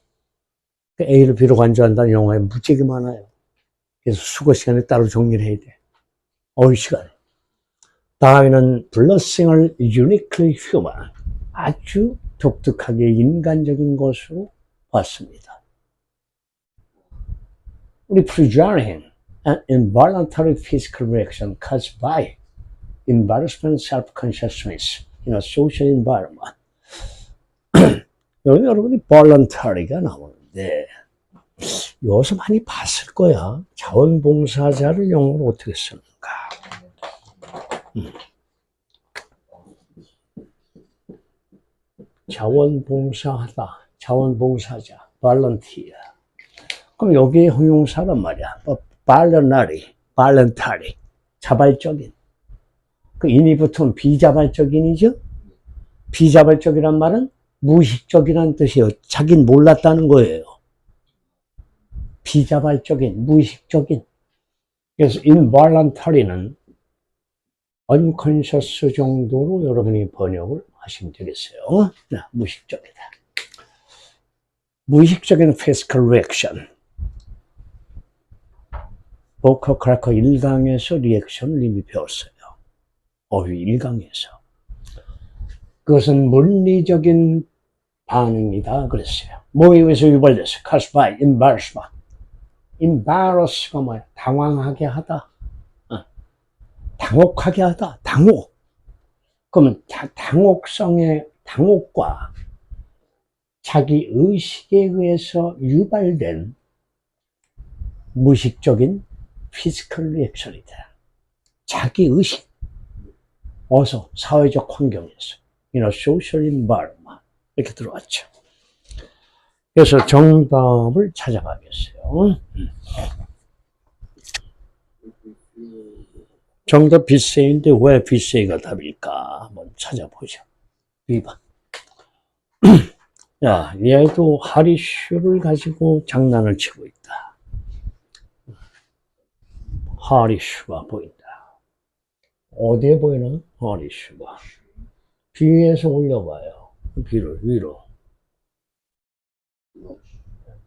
A를 B로 간주한다는 영화에 무지개 많아요. 그래서 수고 시간에 따로 정리를 해야 돼. 어휘 시간에. 다윈은 블러싱을 uniquely human. 아주 독특하게 인간적인 것으로 봤습니다. Refrigerant an involuntary physical reaction caused by embarrassment, self-consciousness in a social environment. 여기 여러분이 voluntary가 나오는데 여기서 많이 봤을 거야. 자원봉사자를 영어로 어떻게 쓰는가. 자원봉사하다, 자원봉사자, volunteer. 그럼 여기에 형용사란 말이야. voluntary, 자발적인. 그 인이 붙으면 비자발적인이죠? 비자발적이란 말은 무의식적이라는 뜻이에요. 자긴 몰랐다는 거예요. 비자발적인, 무의식적인. 그래서 involuntary는 unconscious 정도로 여러분이 번역을 하시면 되겠어요. 무의식적이다. 무의식적인 physical reaction. 보커 크래커 1강에서 리액션을 이미 배웠어요. 어휘 1강에서. 그것은 물리적인 반응이다 그랬어요. 뭐에 의해서 유발됐어요? caused by embarrassment. embarrass가 뭐야? 당황하게 하다. 당혹하게 하다. 당혹. 그러면 당혹과 자기 의식에 의해서 유발된 무의식적인 피지컬 리액션이다. 자기 의식. 어서 사회적 환경에서 in a social environment 이렇게 들어왔죠. 그래서 정답을 찾아가겠어요. 정답 비세인데 왜 비세가 답일까? 한번 찾아보죠. 2번. 야, 얘도 하리슈를 가지고 장난을 치고 있다. 하리슈가 보인다. 어디에 보이나? 하리슈가. 비에서 올려봐요. 비를 위로.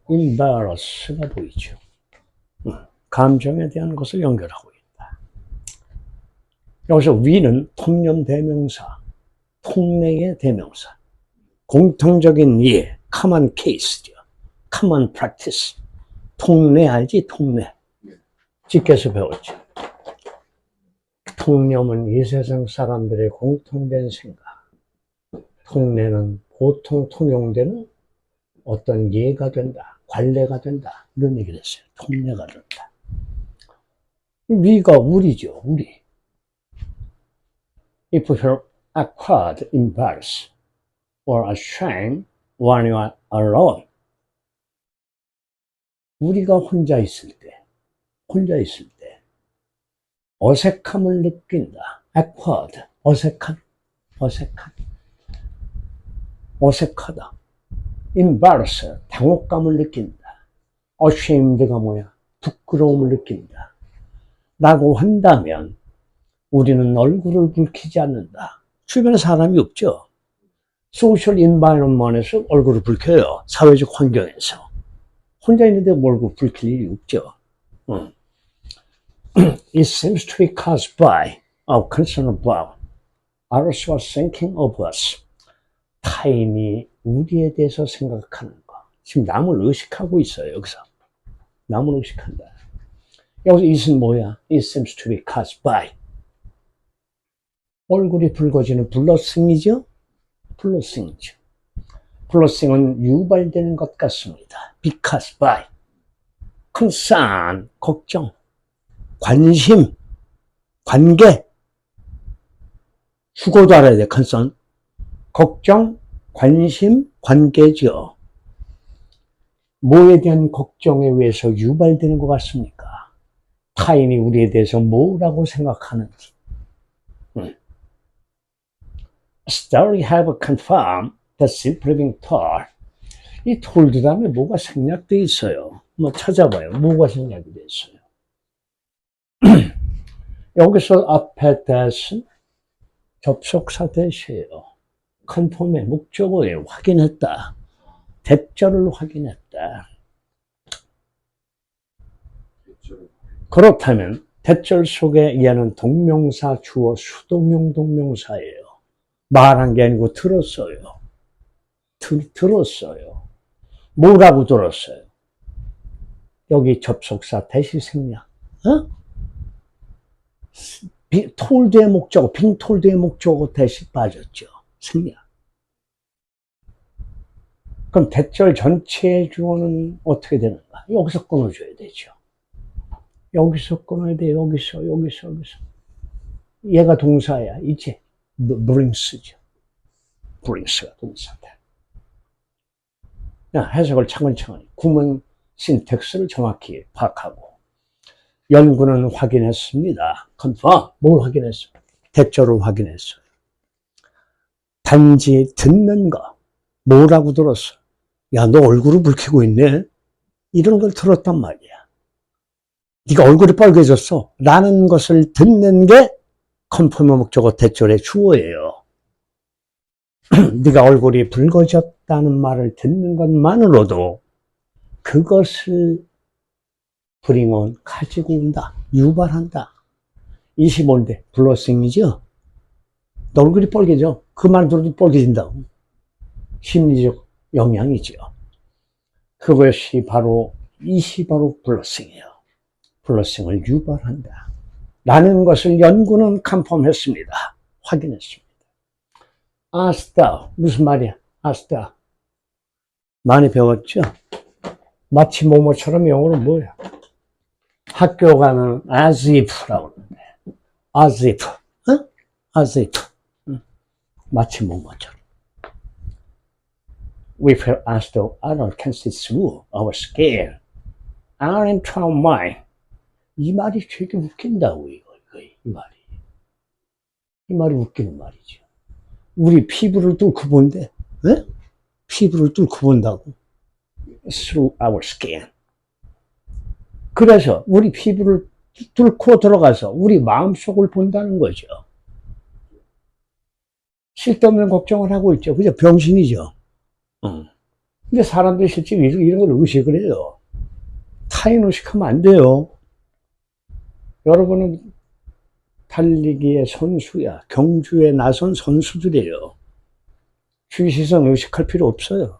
embarrass가 보이죠. 감정에 대한 것을 연결하고 있다. 여기서 위는 통념 대명사, 통례의 대명사, 공통적인 이해, common case죠. common practice. 통례 알지? 통례. 집게서 배웠죠. 통념은 이 세상 사람들의 공통된 생각. 통례는 보통 통용되는 어떤 예가 된다, 관례가 된다, 이런 얘기를 했어요. 통례가 된다. 위가 우리죠, 우리. If you're acquired, embarrassed, or ashamed when you are alone. 우리가 혼자 있을 때, 어색함을 느낀다. acquired, 어색하다. embarrassed, 당혹감을 느낀다. ashamed가 뭐야? 부끄러움을 느낀다. 라고 한다면 우리는 얼굴을 붉히지 않는다. 주변에 사람이 없죠. 소셜 인바이런먼트에서 얼굴을 붉혀요. 사회적 환경에서. 혼자 있는데 얼굴 붉힐 일이 없죠. It seems to be caused by our concern about others are thinking of us. 타인이 우리에 대해서 생각하는 거. 지금 남을 의식하고 있어요, 여기서. 남을 의식한다. 여기서 it은 뭐야? It seems to be caused by. 얼굴이 붉어지는 블러싱이죠? 블러싱이죠. 블러싱은 유발되는 것 같습니다. because by. concern, 걱정. 관심, 관계. 수고도 알아야 돼, concern. 걱정, 관심, 관계죠. 뭐에 대한 걱정에 의해서 유발되는 것 같습니까? 타인이 우리에 대해서 뭐라고 생각하는지. Study have confirmed the simply being told. 이 told 다음에 뭐가 생략되어 있어요. 한번 찾아봐요. 뭐가 생략이 되어 있어요. 여기서 앞에 that은 접속사 that이에요. confirm의 목적어예요. 확인했다. 대절을 확인했다. 그렇다면 대절 속에 얘는 동명사, 주어, 수동용 동명사예요. 말한 게 아니고 들었어요. 들었어요. 뭐라고 들었어요? 여기 접속사 대시 생략. 어? 톨드의 목적어, 빙톨드의 목적어 대시 빠졌죠. 생략. 그럼 대절 전체의 주어는 어떻게 되는가? 여기서 끊어줘야 되죠. 여기서 끊어야 돼. 여기서. 얘가 동사야. 이제 brings죠. brings가 동사다. 해석을 차근차근히 구문 신텍스를 정확히 파악하고 연구는 확인했습니다. confirm. 뭘 했어? 대절을 확인했어요. 단지 듣는 거. 뭐라고 들었어? 야, 너 얼굴을 붉히고 있네? 이런 걸 들었단 말이야. 네가 얼굴이 빨개졌어. 라는 것을 듣는 게 컨펌의 목적어 대절의 주어예요. 네가 얼굴이 붉어졌다는 말을 듣는 것만으로도 그것을 bring on, 가지고 온다. 유발한다. 25인데 블러싱이죠. 너 얼굴이 빨개져. 그 말 들어도 빨개진다고. 심리적 영향이죠. 그것이 바로 바로 블러싱이에요. 블러싱을 유발한다. 라는 것을 연구는 컨펌했습니다. 확인했습니다. 아스다. 무슨 말이야? 아스다. 많이 배웠죠? 마치 뭐뭐처럼 영어는 뭐야? 학교 가면 as if라고 그러는데. as if. 어? as if. 마치 뭐뭐처럼. We feel as though others can see through our scale. Aren't our mind. 이 말이 되게 웃긴다고, 이 말이. 이 말이 웃기는 말이죠. 우리 피부를 뚫고 본대. 네? 피부를 뚫고 본다고. Through our skin. 그래서 우리 피부를 뚫고 들어가서 우리 마음속을 본다는 거죠. 쓸데없는 걱정을 하고 있죠. 그죠? 병신이죠. 근데 사람들이 실제 이런 걸 의식을 해요. 타인 의식하면 안 돼요. 여러분은 달리기의 선수야. 경주에 나선 선수들이에요. 주위 시선 의식할 필요 없어요.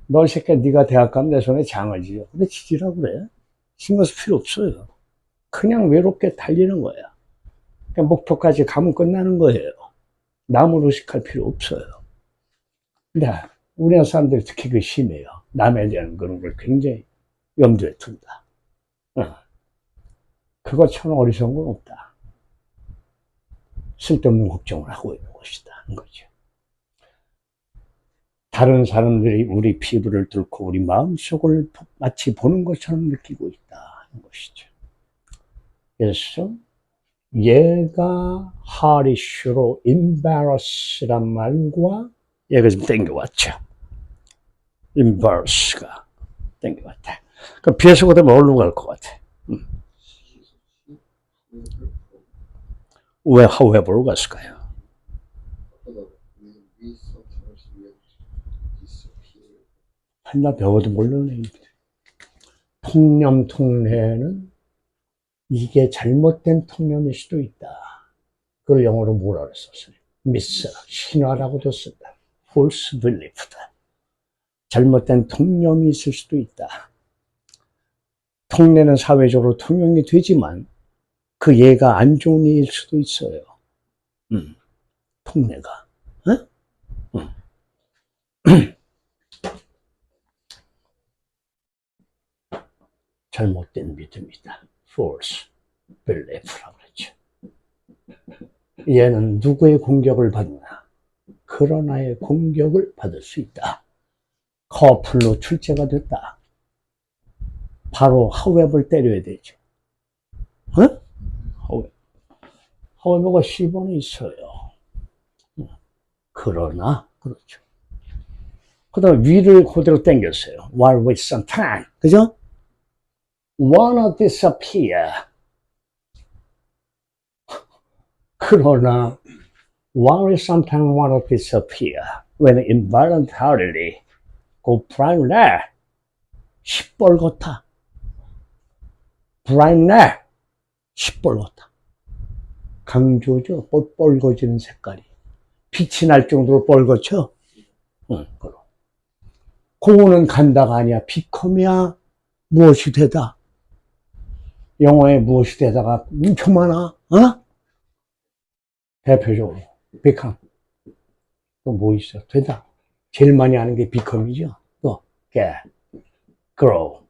너 새끼야, 네가 대학 가면 내 손에 장어지요. 근데 지지라고 그래. 신경 쓸 필요 없어요. 그냥 외롭게 달리는 거야. 그냥 목표까지 가면 끝나는 거예요. 남을 의식할 필요 없어요. 근데 우리나라 사람들이 특히 그 심해요. 남에 대한 그런 걸 굉장히 염두에 둔다. 그것처럼 어리석은 건 없다. 쓸데없는 걱정을 하고 있는 것이다. 하는 거죠. 다른 사람들이 우리 피부를 뚫고 우리 마음속을 마치 보는 것처럼 느끼고 있다. 하는 것이죠. 그래서 얘가 하리슈로 embarrass란 말과 얘가 좀 땡겨왔죠. embarrass가 땡겨왔다. 그럼 비해서가 되면 어디로 갈 것 같아? 왜 however로 갔을까요? 한나 배워도 모르네. 통념 통례는 이게 잘못된 통념일 수도 있다. 그걸 영어로 뭐라고 썼어요? 미스, 신화라고도 쓴다. false belief다. 잘못된 통념이 있을 수도 있다. 통례는 사회적으로 통용이 되지만 그 예가 안 좋은 예일 수도 있어요. 통례가. 잘못된 믿음이다. false belief라고 그랬죠. 얘는 누구의 공격을 받나? 그러나의 공격을 받을 수 있다. 커플로 출제가 됐다. 바로 however 때려야 되죠. however가 10번에 있어요. 그러나, 그렇죠. 그 다음에 위를 그대로 당겼어요. while with some time. 그죠? wanna disappear. 그러나, while with some time wanna disappear. when involuntarily go blind. 시뻘겋다. blind. 시뻘겋다. 강조죠. 뻘겋어지는 색깔이. 빛이 날 정도로 뻘겋죠? 응, 그럼. 고는 간다가 아니야. become이야. 무엇이 되다. 영어에 무엇이 되다가 엄청 많아. 어? 대표적으로 become. 또 뭐 있어? 되다. 제일 많이 하는 게 become이죠. 또 get, grow,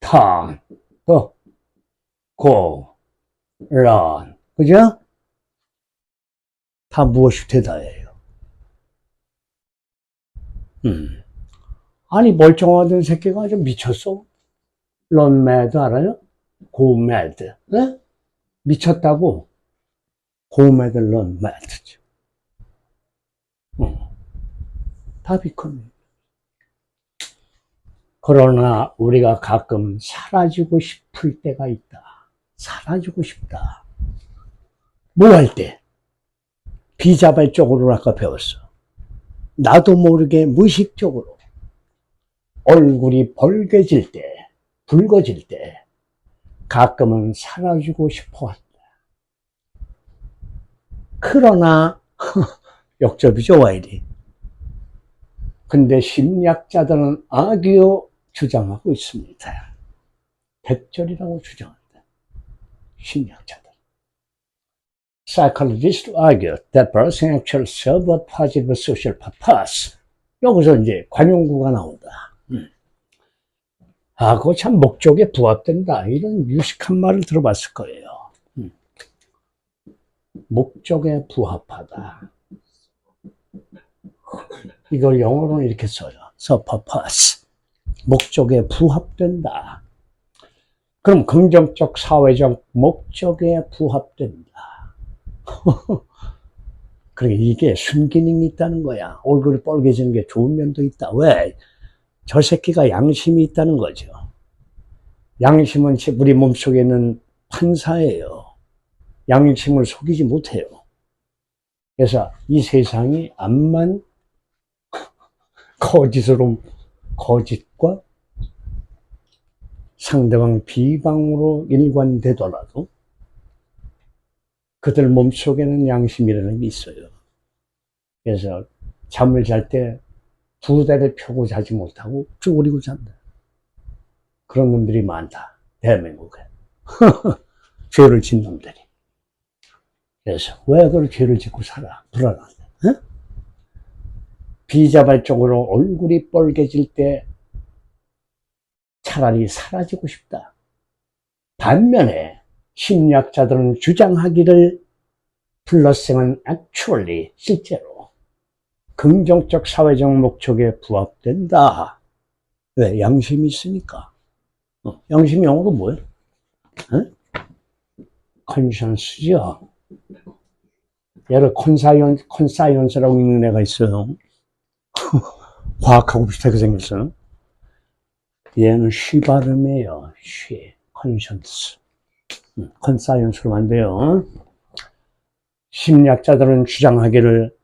turn, 또 go, learn. 그죠? 다 무엇이 되다예요. 아니 멀쩡하던 새끼가 좀 미쳤어. run mad 알아요? go mad. 네? 미쳤다고. go mad, run mad. 다 become. 그러나 우리가 가끔 사라지고 싶을 때가 있다. 사라지고 싶다. 뭐 할 때? 비자발적으로 아까 배웠어. 나도 모르게 무의식적으로 얼굴이 벌개질 때, 붉어질 때 가끔은 사라지고 싶어 한다. 그러나 역접이죠, 와이리. 근데 심리학자들은 악이요 주장하고 있습니다. 백절이라고 주장한다. 심리학자들. Psychologists argue that person actually serve a positive social purpose. 여기서 이제 관용구가 나온다. 아, 그거 참 목적에 부합된다. 이런 유식한 말을 들어봤을 거예요. 목적에 부합하다. 이걸 영어로는 이렇게 써요. So purpose. 목적에 부합된다. 그럼 긍정적 사회적 목적에 부합된다. 그러니까 이게 순기능이 있다는 거야. 얼굴이 빨개지는 게 좋은 면도 있다. 왜? 저 새끼가 양심이 있다는 거죠. 양심은 우리 몸속에 있는 판사예요. 양심을 속이지 못해요. 그래서 이 세상이 암만 거짓과 상대방 비방으로 일관되더라도 그들 몸속에는 양심이라는 게 있어요. 그래서 잠을 잘 때 두 다리를 펴고 자지 못하고 쭈그리고 잔다. 그런 놈들이 많다. 대한민국에. 죄를 진 놈들이. 그래서 왜 그걸 죄를 짓고 살아? 불안한데. 어? 비자발적으로 얼굴이 빨개질 때 차라리 사라지고 싶다. 반면에 심리학자들은 주장하기를 블러싱은 actually 실제로 긍정적 사회적 목적에 부합된다. 왜? 양심이 있으니까. 양심이 영어로 뭐예요? 컨션스죠. 얘를 컨사이언스라고 읽는 애가 있어요. 과학하고 비슷하게 생겼어요. 얘는 쉬 발음이에요. 쉬. 컨션스. 컨사이언스로 안 돼요. 심리학자들은 주장하기를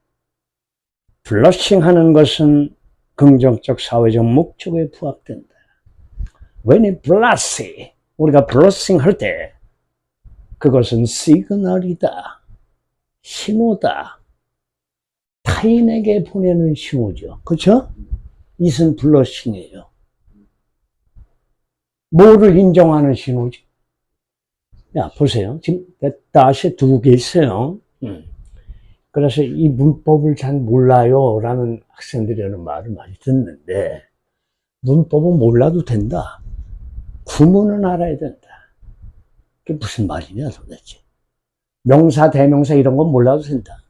블러싱 하는 것은 긍정적 사회적 목적에 부합된다. When it blessing, 우리가 블러싱 할 때 그것은 시그널이다. 신호다. 타인에게 보내는 신호죠. 그렇죠? 이것은 블러싱이에요. 뭐를 인정하는 신호지? 야, 보세요. 지금 다시 두 개 있어요. 그래서 이 문법을 잘 몰라요 라는 학생들이라는 말을 많이 듣는데 문법은 몰라도 된다. 구문은 알아야 된다. 그게 무슨 말이냐 도대체. 명사, 대명사 이런 건 몰라도 된다.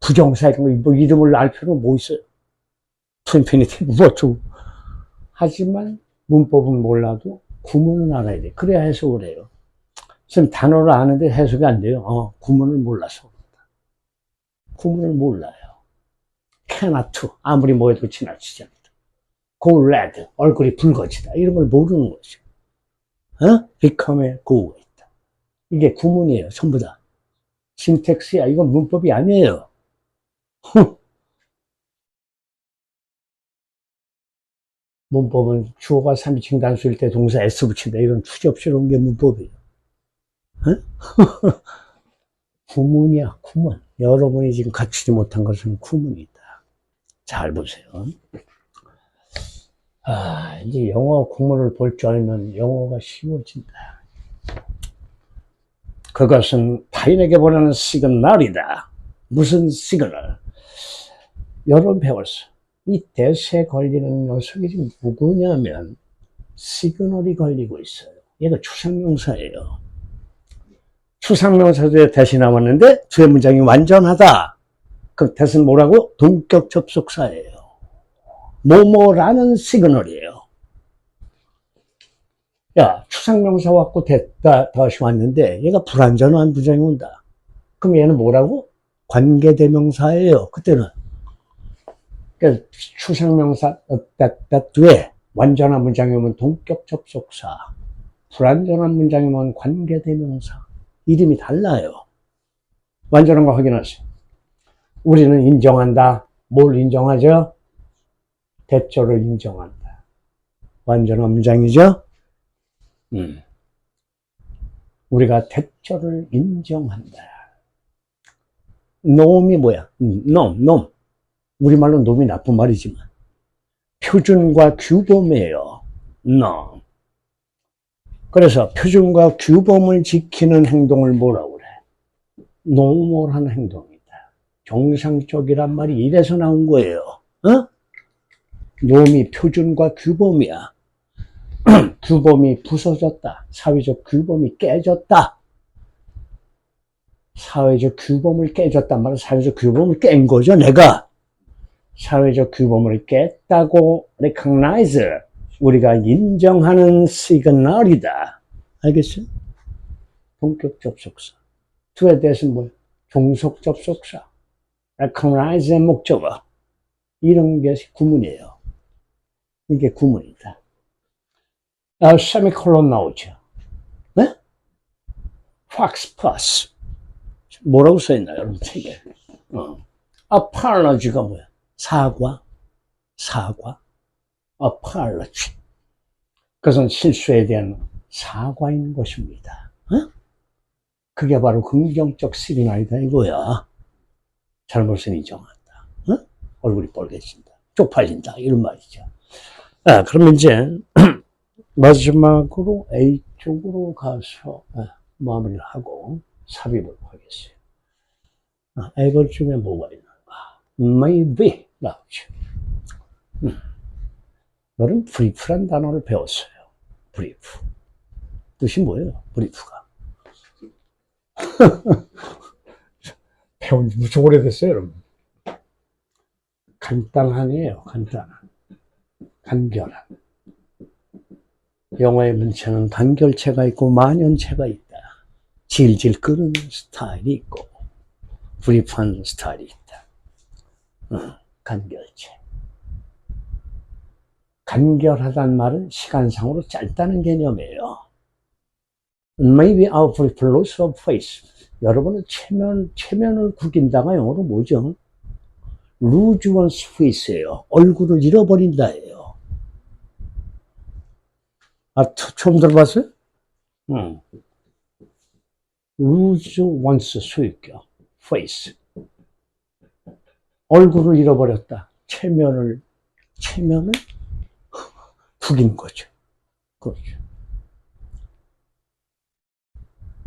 부정사 이런 거 뭐 이름을 알 필요는 뭐 있어요. 인피니티브 뭐 어쩌고. 하지만 문법은 몰라도 구문은 알아야 돼. 그래야 해석을 해요. 지금 단어를 아는데 해석이 안 돼요. 구문을 몰라서 그런다. 구문을 몰라요. cannot to 아무리 뭐 해도 지나치지 않다. go red 얼굴이 붉어지다. 이런 걸 모르는 거죠. become에 go가 있다. 이게 구문이에요. 전부 다. 신텍스야. 이건 문법이 아니에요. 문법은 주어가 3인칭 단수일 때 동사 s 붙인다. 이런 추접스러운 게 문법이에요. 구문이야, 구문. 여러분이 지금 갖추지 못한 것은 구문이다. 잘 보세요. 이제 영어 국문을 볼 줄 알면 영어가 쉬워진다. 그것은 타인에게 보내는 시그널이다. 무슨 시그널? 여러분 배웠어. 이 대세에 걸리는 녀석이 지금 누구냐면 시그널이 걸리고 있어요. 얘가 추상명사예요. 추상명사에 대시 나왔는데 뒤에 문장이 완전하다. 그 대신 뭐라고? 동격 접속사예요. 뭐뭐라는 시그널이에요. 야, 추상명사 왔고 다시 왔는데 얘가 불완전한 문장이 온다. 그럼 얘는 뭐라고? 관계대명사예요. 그때는. 그러니까 추상명사 뒤에 완전한 문장이 오면 동격 접속사, 불완전한 문장이 오면 관계대명사. 이름이 달라요. 완전한 거 확인하세요. 우리는 인정한다. 뭘 인정하죠? 대조를 인정한다. 완전한 문장이죠? 우리가 대조를 인정한다. 놈이 뭐야? 놈. 우리말로 놈이 나쁜 말이지만 표준과 규범이에요. 놈. 그래서 표준과 규범을 지키는 행동을 뭐라고 그래? 노멀한 행동이다. 정상적이란 말이 이래서 나온 거예요. 어? 놈이 표준과 규범이야. 규범이 부서졌다. 사회적 규범이 깨졌다. 사회적 규범을 깨졌단 말은 사회적 규범을 깬 거죠, 내가. 사회적 규범을 깼다고 recognize, 우리가 인정하는 시그널이다. 알겠어요? 동격 접속사. 뒤에 대해서 뭐야? 종속 접속사. recognize의 목적어. 이런 게 구문이에요. 이게 구문이다. 세미콜론 나오죠. 네? 팍스 플러스. 뭐라고 써있나요, 여러분 책에? apology가 뭐야? 사과. apology. 그것은 실수에 대한 사과인 것입니다. 어? 그게 바로 긍정적 시그널이다 이거야. 잘못은 인정한다. 어? 얼굴이 빨개진다. 쪽팔린다. 이런 말이죠. 그러면 이제 마지막으로 A 쪽으로 가서 마무리를 하고 삽입을 하겠어요. A 중에 뭐가 있는가? Maybe 나오죠. 너는 브리프란 단어를 배웠어요. 브리프. 뜻이 뭐예요? 브리프가. 배운 지 무척 오래됐어요, 여러분. 간단하네요. 간단한. 간결한. 영어의 문체는 단결체가 있고 만연체가 있다. 질질 끄는 스타일이 있고 브리프한 스타일이 있다. 간결체. 간결하다는 말은 시간상으로 짧다는 개념이에요. Maybe our brief loss of face. 여러분은 체면을 구긴다가 영어로 뭐죠? lose one's face예요. 얼굴을 잃어버린다예요. 처음 들어봤어요? lose one's face. 얼굴을 잃어버렸다. 체면을 구긴 거죠. 그렇죠.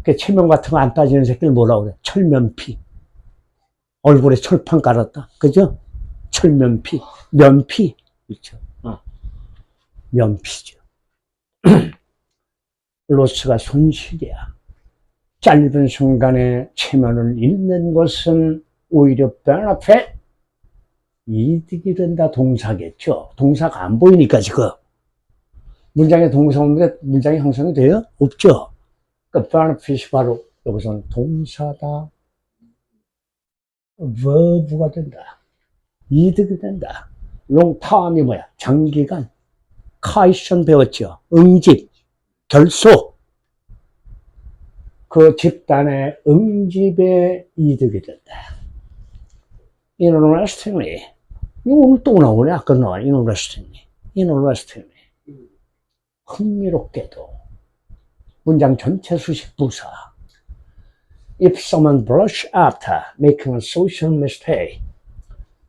그 체면 같은 거 안 따지는 새끼를 뭐라고 그래? 철면피. 얼굴에 철판 깔았다. 그죠? 철면피. 면피. 그렇죠. 면피죠. 로스가 손실이야. 짧은 순간에 체면을 잃는 것은 오히려 benefit, 이득이 된다 동사겠죠. 동사가 안 보이니까 지금. 문장에 동사 없는데 문장이 형성이 돼요? 없죠. 그러니까 benefit이 바로 여기서는 동사다. verb가 된다. 이득이 된다. long term이 뭐야? 장기간. 카이션 배웠죠. 응집, 결소. 그 집단의 응집에 이득이 된다. Interestingly. 이거 오늘 또 나오네. 아까 나와. Interestingly. 흥미롭게도. 문장 전체 수식 부사. If someone brush after making a social mistake.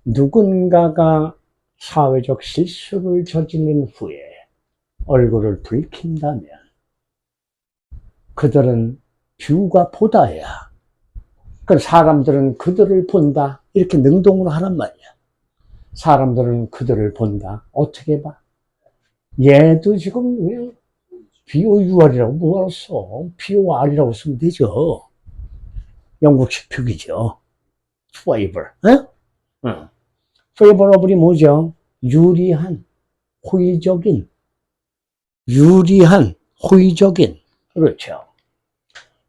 누군가가 사회적 실수를 저지른 후에 얼굴을 붉힌다면 그들은 뷰가 보다야. 그 사람들은 그들을 본다. 이렇게 능동으로 하란 말이야. 사람들은 그들을 본다. 어떻게 봐? 얘도 지금 왜 BOUR이라고 뭐라 써? BOR이라고 쓰면 되죠. 영국식 표기죠. favor. 응? favorable이 뭐죠? 유리한, 호의적인, 그렇죠.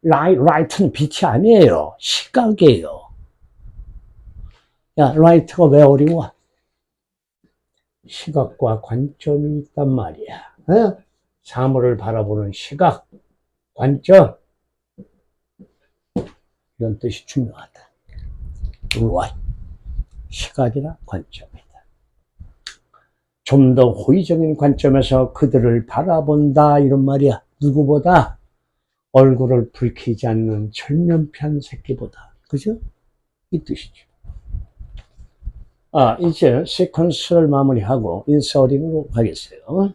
right는 빛이 아니에요. 시각이에요. 야, right가 왜 어려워? 시각과 관점이 있단 말이야. 사물을 바라보는 시각, 관점. 이런 뜻이 중요하다. right. 시각이나 관점이다. 좀 더 호의적인 관점에서 그들을 바라본다. 이런 말이야. 누구보다? 얼굴을 붉히지 않는 철면피한 새끼보다. 그죠? 이 뜻이죠. 이제 시퀀스를 마무리하고 인서링으로 가겠어요.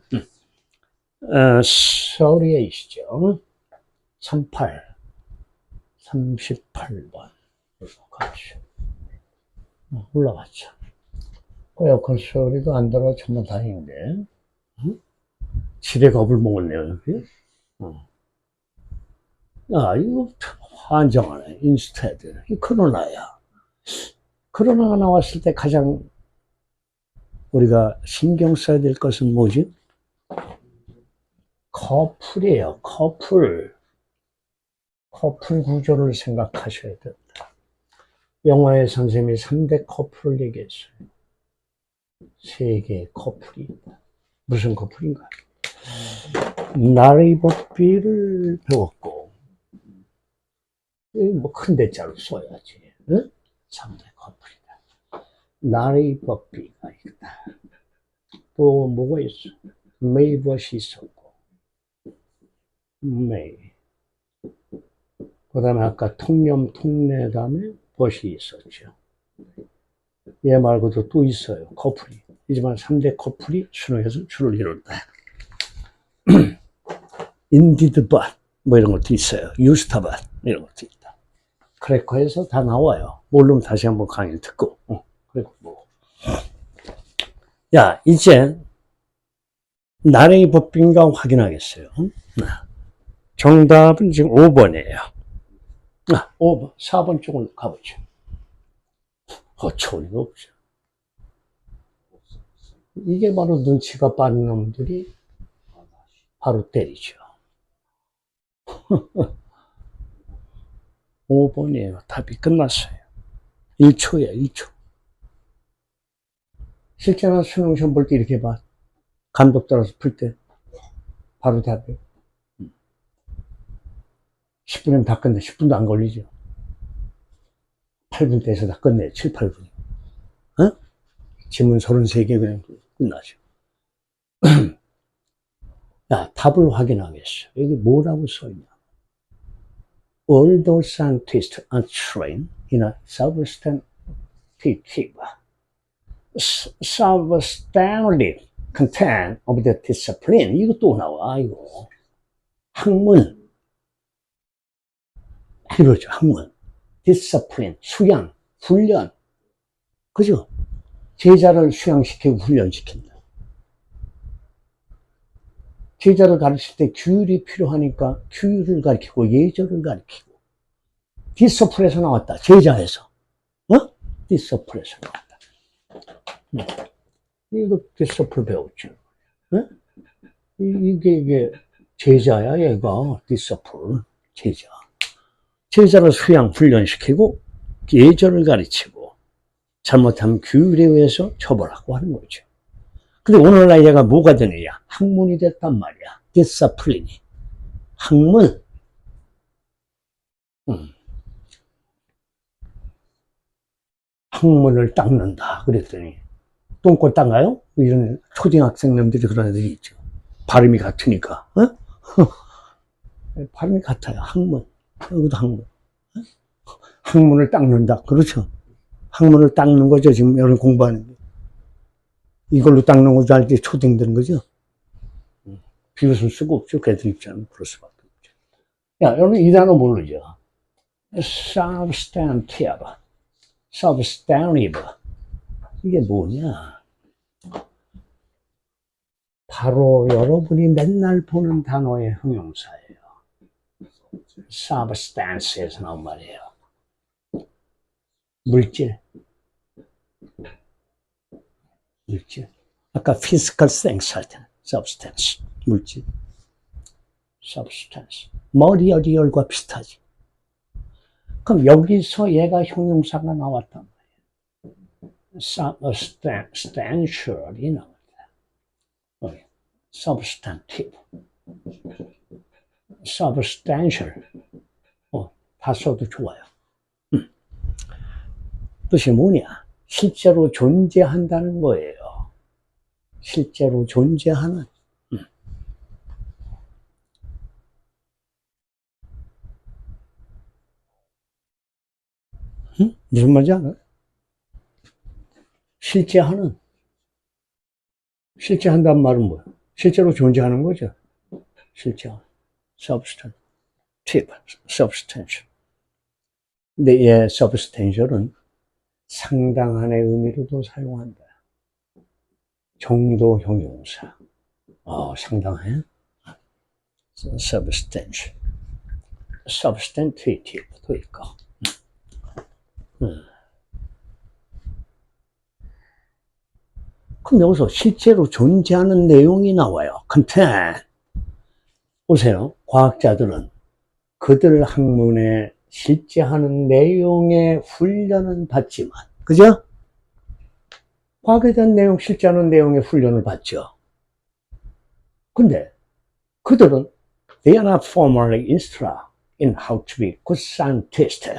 서리에이시죠. 38번. 가죠. 올라갔죠. 에어컨 소리도 안 들어 정말 다행인데. 지뢰 겁을 먹었네요, 여기. 이거 환장하네. 인스테드. 이 코로나야. 코로나가 나왔을 때 가장 우리가 신경 써야 될 것은 뭐지? 커플이에요. 커플 구조를 생각하셔야 된다. 영화의 선생님이 3대 커플을 얘기했어요. 3개의 커플이 있다. 무슨 커플인가? 나레이버비를 배웠고, 뭐 큰 대자로 써야지. 응? 3대 커플이다. 나레이버비가 있다. 또 뭐가 있어? 메이벗이 있었고, 메이. 그 다음에 아까 통념, 통례 다음에 벗이 있었죠. 얘 말고도 또 있어요. 커플이. 하지만 3대 커플이 수능에서 주를 이룬다. indeed but 뭐 이런 것도 있어요. used but 이런 것도 있다. 크래커에서 다 나와요. 모르면 다시 한번 강의를 듣고. 그리고 뭐. 야, 이제 나레이 법빈가 확인하겠어요. 정답은 지금 5번이에요. 5번, 4번 쪽으로 가보죠. 어처구니가 없죠. 이게 바로 눈치가 빠른 놈들이 바로 때리죠. 5번이에요. 답이 끝났어요. 1초예요, 1초. 실제로 수능 시험 볼 때 이렇게 봐. 감독 따라서 풀 때 바로 답이에요. 10분이면 다 끝내. 10분도 안 걸리죠. 8분대에서 다 끝내. 7, 8분. 지문 33개 그냥 끝나죠. 야, 답을 확인하겠어. 여기 뭐라고 써있냐. Although scientists are trained in a substantive content of the discipline. 이거 또 나와, 이거. 학문. 이러죠, 학문. discipline, 수양, 훈련. 그죠? 제자를 수양시키고 훈련시킨다. 제자를 가르칠 때 규율이 필요하니까 규율을 가르치고 예절을 가르치고. 디서플에서 나왔다. 제자에서. 디서플에서 나왔다. 이거 디서플 배웠죠. 이게 제자야, 얘가. 디서플. 제자. 제자를 수양, 훈련시키고 예절을 가르치고 잘못하면 규율에 의해서 처벌하고 하는 거죠. 근데 오늘날 얘가 뭐가 되느냐? 학문이 됐단 말이야. 디서플린이. 학문. 학문을 닦는다. 그랬더니 똥꼬 닦아요? 이런 초등학생놈들이 그런 애들이 있죠. 발음이 같으니까. 발음이 같아요. 학문. 여기도 학문. 학문을 닦는다. 그렇죠. 학문을 닦는 거죠. 지금 여러분 공부하는 게. 이걸로 닦는 거죠. 알지? 초딩되는 거죠. 비웃을 수가 없죠. 걔들 입장은 그럴 수밖에 없죠. 야, 여러분 이 단어 모르죠? substantive, substantive. 이게 뭐냐? 바로 여러분이 맨날 보는 단어의 형용사예요. substance에서 나온 말이에요. 물질. 물질. 아까 physical things 할 때는 substance. 물질. substance. 머리와 리얼과 비슷하지. 그럼 여기서 얘가 형용사가 나왔단 말이에요. substantial이 나왔다. substantive. substantial. 다 써도 좋아요. 뜻이 뭐냐? 실제로 존재한다는 거예요. 실제로 존재하는. 무슨 말인지 알아요? 실제하는. 실제한다는 말은 뭐야? 실제로 존재하는 거죠. 실제하는. substantive, substantial. 근데 얘 substantial은 상당한의 의미로도 사용한다. 정도 형용사. 상당해? substantial. substantive도 있고. 그럼 여기서 실제로 존재하는 내용이 나와요. content. 보세요. 과학자들은 그들 학문에 실제 하는 내용의 훈련은 받지만, 그죠? 과학에 대한 내용, 실제 하는 내용의 훈련을 받죠. 근데 그들은 they are not formally instructed in how to be good scientist.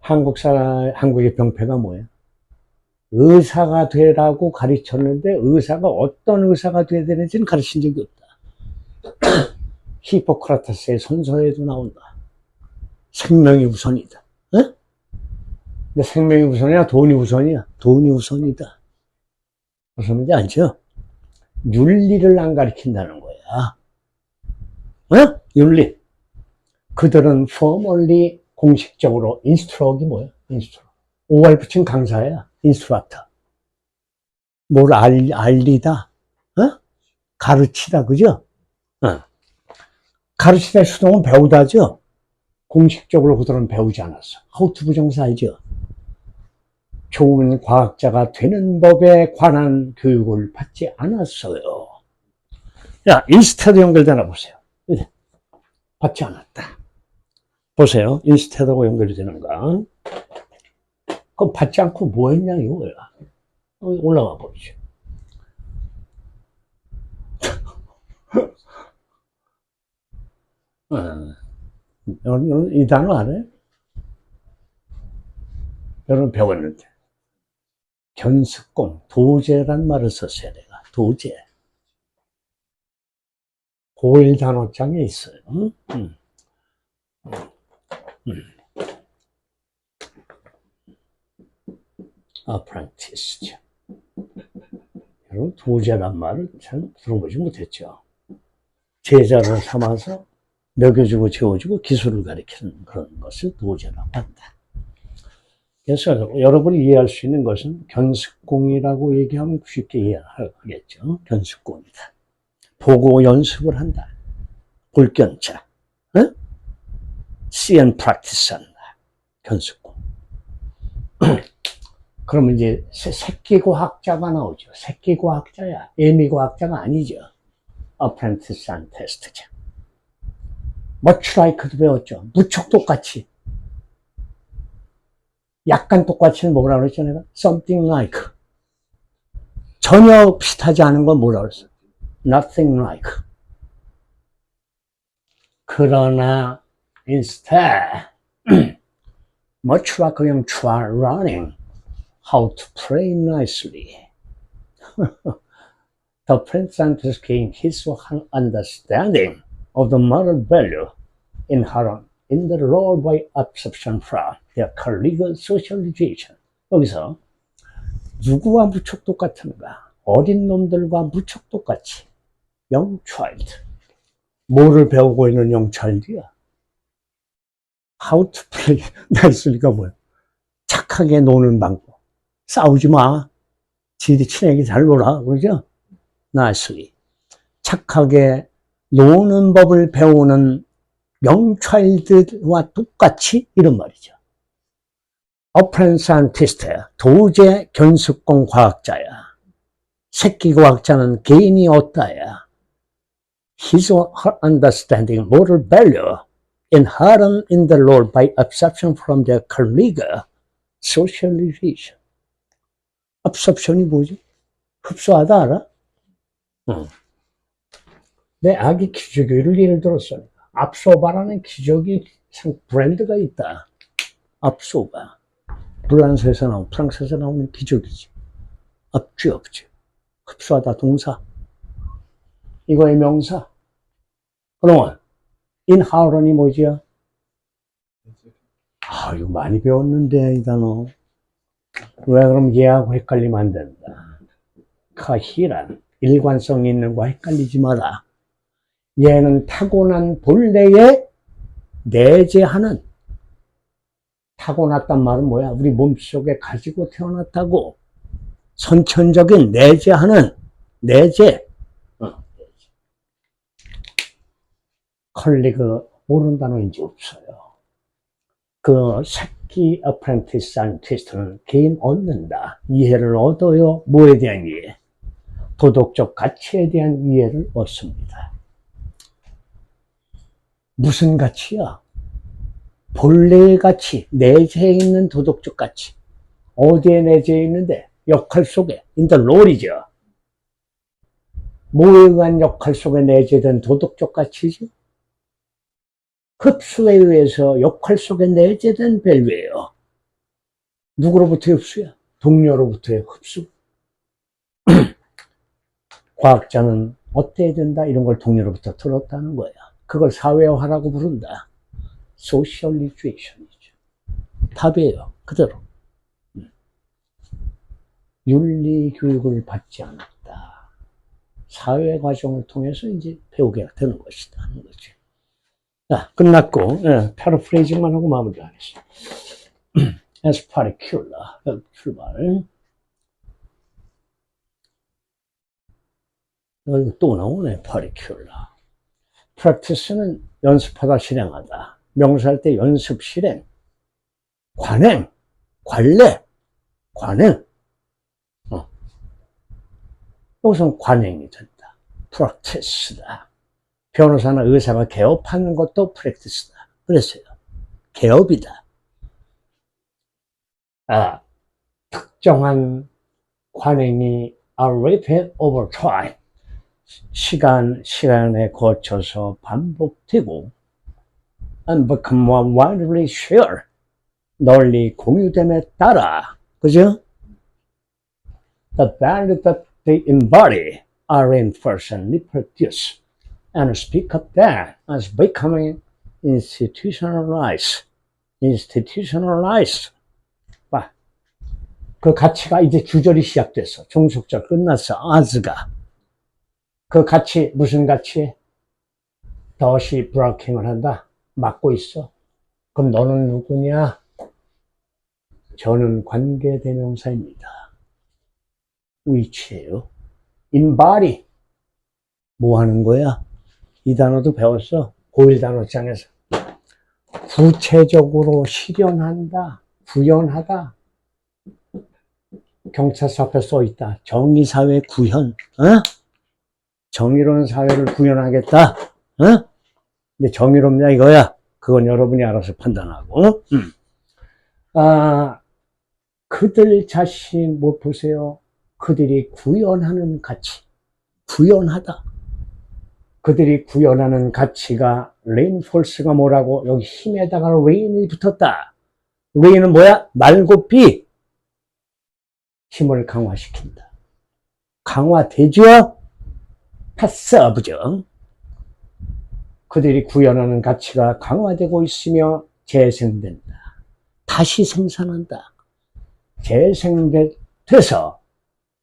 한국의 병폐가 뭐예요? 의사가 되라고 가르쳤는데 의사가 어떤 의사가 돼야 되는지는 가르친 적이 없다. 히포크라테스의 선서에도 나온다. 생명이 우선이다. 에? 근데 생명이 우선이야? 돈이 우선이야? 돈이 우선이다. 무슨 말인지 알죠? 윤리를 안 가르친다는 거야. 에? 윤리. 그들은 formally 공식적으로 인스트럭이 뭐야? 인스트럭. 5월 붙인 강사야. 인스트럭터. 뭘 알리다? 가르치다, 그죠? 가르치다 수동은 배우다죠? 공식적으로 그들은 배우지 않았어. 하우투 부정사 알죠? 좋은 과학자가 되는 법에 관한 교육을 받지 않았어요. 야, 인스테드 연결되나 보세요. 받지 않았다. 보세요. 인스테드하고 연결이 되는가? 그럼 받지 않고 뭐 했냐, 이거야. 올라가 보이죠. 여러분, 이 단어 알아요? 여러분 배웠는데. 견습공, 도제란 말을 썼어요, 내가. 도제. 고1 단어장에 있어요. apprentice. 여러분, 도제란 말을 잘 들어보지 못했죠. 제자를 삼아서 먹여주고 재워주고 기술을 가르치는 그런 것을 도제라고 한다. 그래서 여러분이 이해할 수 있는 것은 견습공이라고 얘기하면 쉽게 이해하겠죠. 견습공이다. 보고 연습을 한다. 불견자. see and practice 한다. 견습공. 그러면 이제 새끼과학자가 나오죠. 새끼과학자야. 애미과학자가 아니죠. apprentice scientist자. much like도 배웠죠. 무척 똑같이. 약간 똑같이는 뭐라 그랬죠, 내가? something like. 전혀 비슷하지 않은 건 뭐라 그랬어? nothing like. 그러나, instead, much like 그냥 try learning how to play nicely. The apprentice scientist gained his understanding of the moral value inherent in the role by absorption from their colleague socialization. 여기서 누구와 무척 똑같은가? 어린 놈들과 무척 똑같이. young child. 뭐를 배우고 있는 young child이야? how to play. nicely가 뭐야? 착하게 노는 방법. 싸우지 마. 지들이 친하게 잘 놀아. 그러죠? nicely. 착하게 노는 법을 배우는 young child와 똑같이 이런 말이죠. apparent scientist. 도제 견습공 과학자야. 새끼 과학자는 개인이 없다야. His or her understanding moral value inherent in the role by absorption from their colleague socialization. absorption이 뭐지? 흡수하다 알아? 응. 내 아기 기저귀를 예를 들었어. 압소바라는 기저귀 브랜드가 있다. 압소바. 프랑스에서 나오는 기저귀지. 압쥐. 흡수하다 동사. 이거의 명사. 그러면 inherent이 뭐지요? 이거 많이 배웠는데 이 단어. 왜 그럼 얘하고 헷갈리면 안 된다. 카히란 일관성 있는 거 헷갈리지 마라. 얘는 타고난 본래에 내재하는, 타고났단 말은 뭐야? 우리 몸속에 가지고 태어났다고. 선천적인 내재하는, 내재. 컬리그 모르는 단어인지 없어요. 그 새끼 apprentice scientist는 개인 얻는다. 이해를 얻어요. 뭐에 대한 이해? 도덕적 가치에 대한 이해를 얻습니다. 무슨 가치야? 본래의 가치, 내재해 있는 도덕적 가치. 어디에 내재해 있는데? 역할 속에, in the role이죠. 뭐에 의한 역할 속에 내재된 도덕적 가치죠? 흡수에 의해서 역할 속에 내재된 밸류예요. 누구로부터의 흡수야? 동료로부터의 흡수. 과학자는 어때야 된다? 이런 걸 동료로부터 들었다는 거야. 그걸 사회화라고 부른다. 소셜리제이션이죠. 답이에요. 그대로. 윤리 교육을 받지 않았다. 사회 과정을 통해서 이제 배우게 되는 것이다. 하는 거죠. 자, 끝났고, 패러프레이징만 하고 마무리하겠습니다. 에스파리큘라, 출발. 여기 또 나오네, 파리큘라. 프랙티스는 연습하다 실행하다. 명사할 때 연습, 실행. 관행, 관례, 관행. 여기서는 관행이 된다. 프랙티스다. 변호사나 의사가 개업하는 것도 프랙티스다. 그랬어요. 개업이다. 특정한 관행이 are repeated over time. 시간에 거쳐서 반복되고 and become more widely shared. 널리 공유됨에 따라, 그죠? The values that they embody are reinforced and reproduced. And speak of that as becoming institutionalized. 봐. 그 가치가 이제 주절이 시작됐어. 종속절 끝났어. as가. 그 가치, 무슨 가치? 덫이 브로킹을 한다. 막고 있어. 그럼 너는 누구냐? 저는 관계대명사입니다. 위치예요. embody. 뭐 하는 거야? 이 단어도 배웠어. 고1 단어장에서. 구체적으로 실현한다. 구현하다. 경찰서 앞에 써있다. 정의사회 구현. 정의로운 사회를 구현하겠다. 근데 정의롭냐 이거야. 그건 여러분이 알아서 판단하고. 그들 자신 뭐 보세요. 그들이 구현하는 가치. 구현하다. 그들이 구현하는 가치가 reinforce가 뭐라고? 여기 힘에다가 rain이 붙었다. rain은 뭐야? 말고 힘을 강화시킨다. 강화되죠? 패스업이죠. 그들이 구현하는 가치가 강화되고 있으며 재생된다. 다시 생산한다. 재생돼서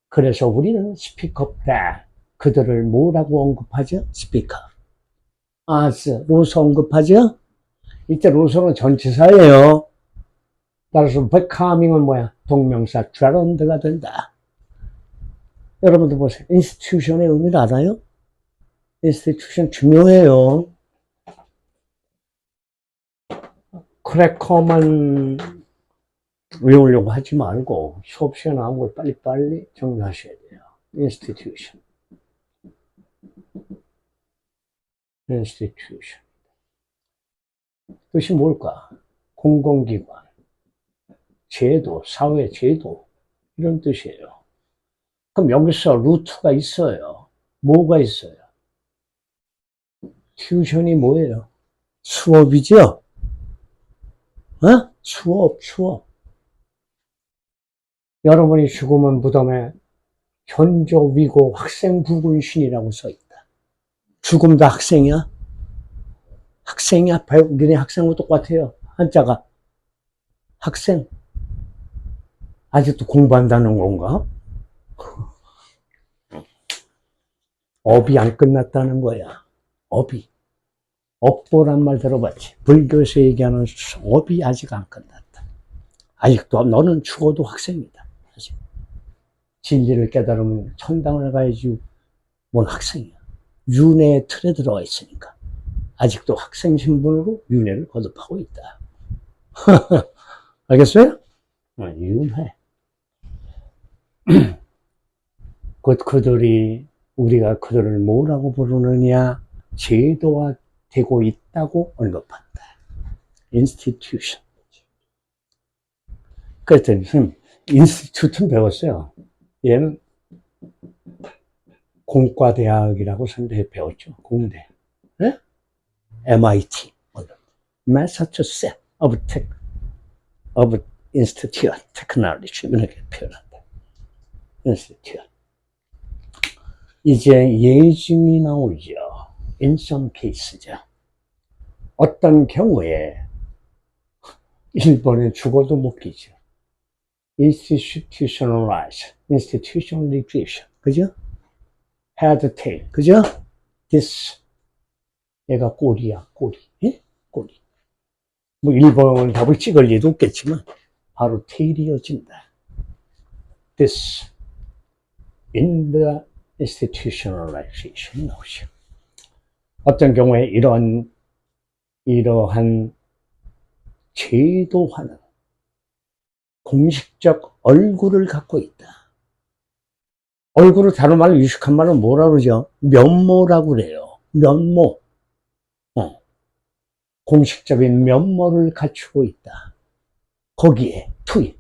그래서 우리는 스피커다. 그들을 뭐라고 언급하죠? 스피커. as 로서 언급하죠? 이때 로서는 전치사예요. 따라서 becoming은 뭐야? 동명사 gerund가 된다. 여러분들 보세요. institution의 의미를 알아요? institution 중요해요. 크래커만 외우려고 하지 말고 수업 시간에 나온 걸 빨리빨리 정리하셔야 돼요. institution. institution. 뜻이 뭘까? 공공기관, 제도, 사회 제도 이런 뜻이에요. 그럼 여기서 루트가 있어요. 뭐가 있어요? 튜션이 뭐예요? 수업이죠? 어? 수업. 여러분이 죽으면 무덤에 현조 위고 학생 부군신이라고 써있다. 죽음도 학생이야? 학생이야? 너네 학생하고 똑같아요. 한자가. 학생. 아직도 공부한다는 건가? 업이 안 끝났다는 거야. 업이. 업보란 말 들어봤지? 불교에서 얘기하는 업이 아직 안 끝났다. 아직도 너는 죽어도 학생이다. 아직. 진리를 깨달으면 천당을 가야지 뭔 학생이야. 윤회의 틀에 들어가 있으니까. 아직도 학생 신분으로 윤회를 거듭하고 있다. 알겠어요? 윤회. 우리가 그들을 뭐라고 부르느냐? 제도화되고 있다고 언급한다. institution. 그랬더니 선생님, 인스티튜트는 배웠어요. 얘는 공과대학이라고 선대에 배웠죠. 공대. 네? MIT. Massachusetts of Institute of Technology. 이렇게 표현한다. Institute. 이제 예증이 나오죠. In some case죠. 어떤 경우에 일본에 죽어도 못 끼죠. institutionalization. 그죠? head, tail. 그죠? this. 얘가 꼬리야, 꼬리. 예? 꼬리. 뭐 일본은 답을 찍을 리도 없겠지만 바로 tail이어진다. this. in the institutionalization 나오죠. 어떤 경우에 이러한 제도화는 공식적 얼굴을 갖고 있다. 얼굴을 다른 말로 유식한 말로 뭐라고 그러죠? 면모라고 그래요. 면모. 공식적인 면모를 갖추고 있다. 거기에 투입,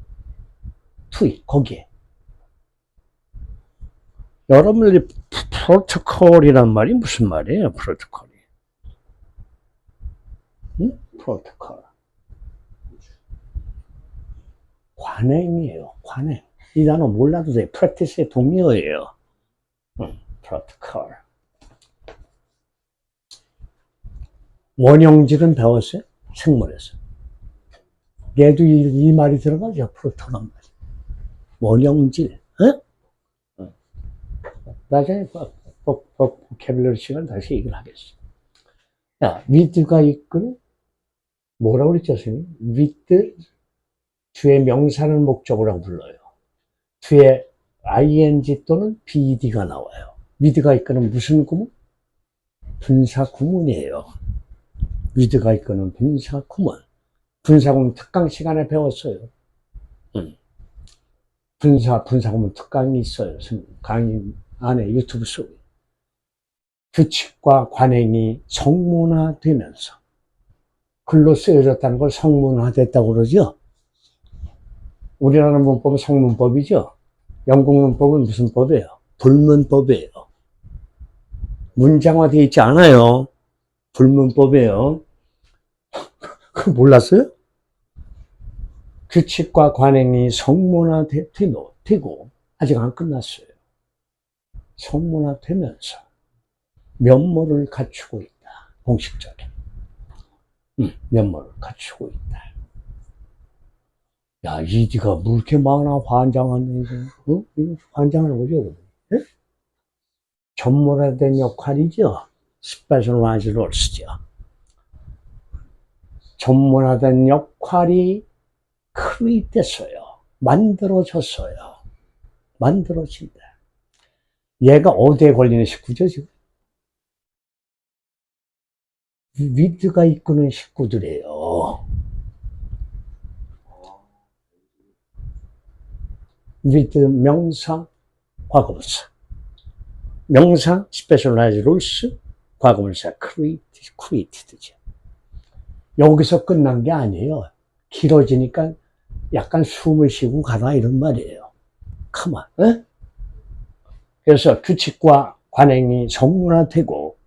거기에. 여러분들이 프로토콜이란 말이 무슨 말이에요? 프로토콜이. 응? 프로토콜. 관행이에요. 관행. 이 단어 몰라도 돼요. 프랙티스의 동의어예요. 프로토콜. 원형질은 배웠어요? 생물에서. 얘도 이 말이 들어가죠. 프로토란 말이. 원형질. 어? 나중에 보캐블러리 시간 다시 얘기를 하겠어. 야, with가 이끄는 뭐라고 그랬죠, 선생님? with 뒤에 명사는 목적어라고 불러요. 뒤에 ing 또는 bd가 나와요. with가 이끄는 무슨 구문? 분사 구문이에요. with가 이끄는 분사 구문. 분사 구문 특강 시간에 배웠어요. 분사 구문 특강이 있어요. 강의 안에 유튜브 속에. 규칙과 관행이 성문화되면서 글로 쓰여졌다는 걸 성문화됐다고 그러죠. 우리나라 문법은 성문법이죠. 영국 문법은 무슨 법이에요? 불문법이에요. 문장화되어 있지 않아요. 불문법이에요. 그거 몰랐어요? 규칙과 관행이 성문화되고 아직 안 끝났어요. 성문화되면서 면모를 갖추고 있다. 공식적인 면모를 갖추고 있다. 야, 이디가 뭐 이렇게 많아, 환장하는 거. 어? 환장하는 거죠, 여러분. 예? 전문화된 역할이죠. Specialized roles죠. 전문화된 역할이 create 됐어요. 만들어졌어요. 만들어진다. 얘가 어디에 걸리는 식구죠, 지금? 위드가 이끄는 식구들이에요. 위드 명사, 과거분사. 명사, specialized rules, 과거분사, created죠. 여기서 끝난 게 아니에요. 길어지니까 약간 숨을 쉬고 가라 이런 말이에요. 가만. 에? 그래서 규칙과 관행이 성문화되고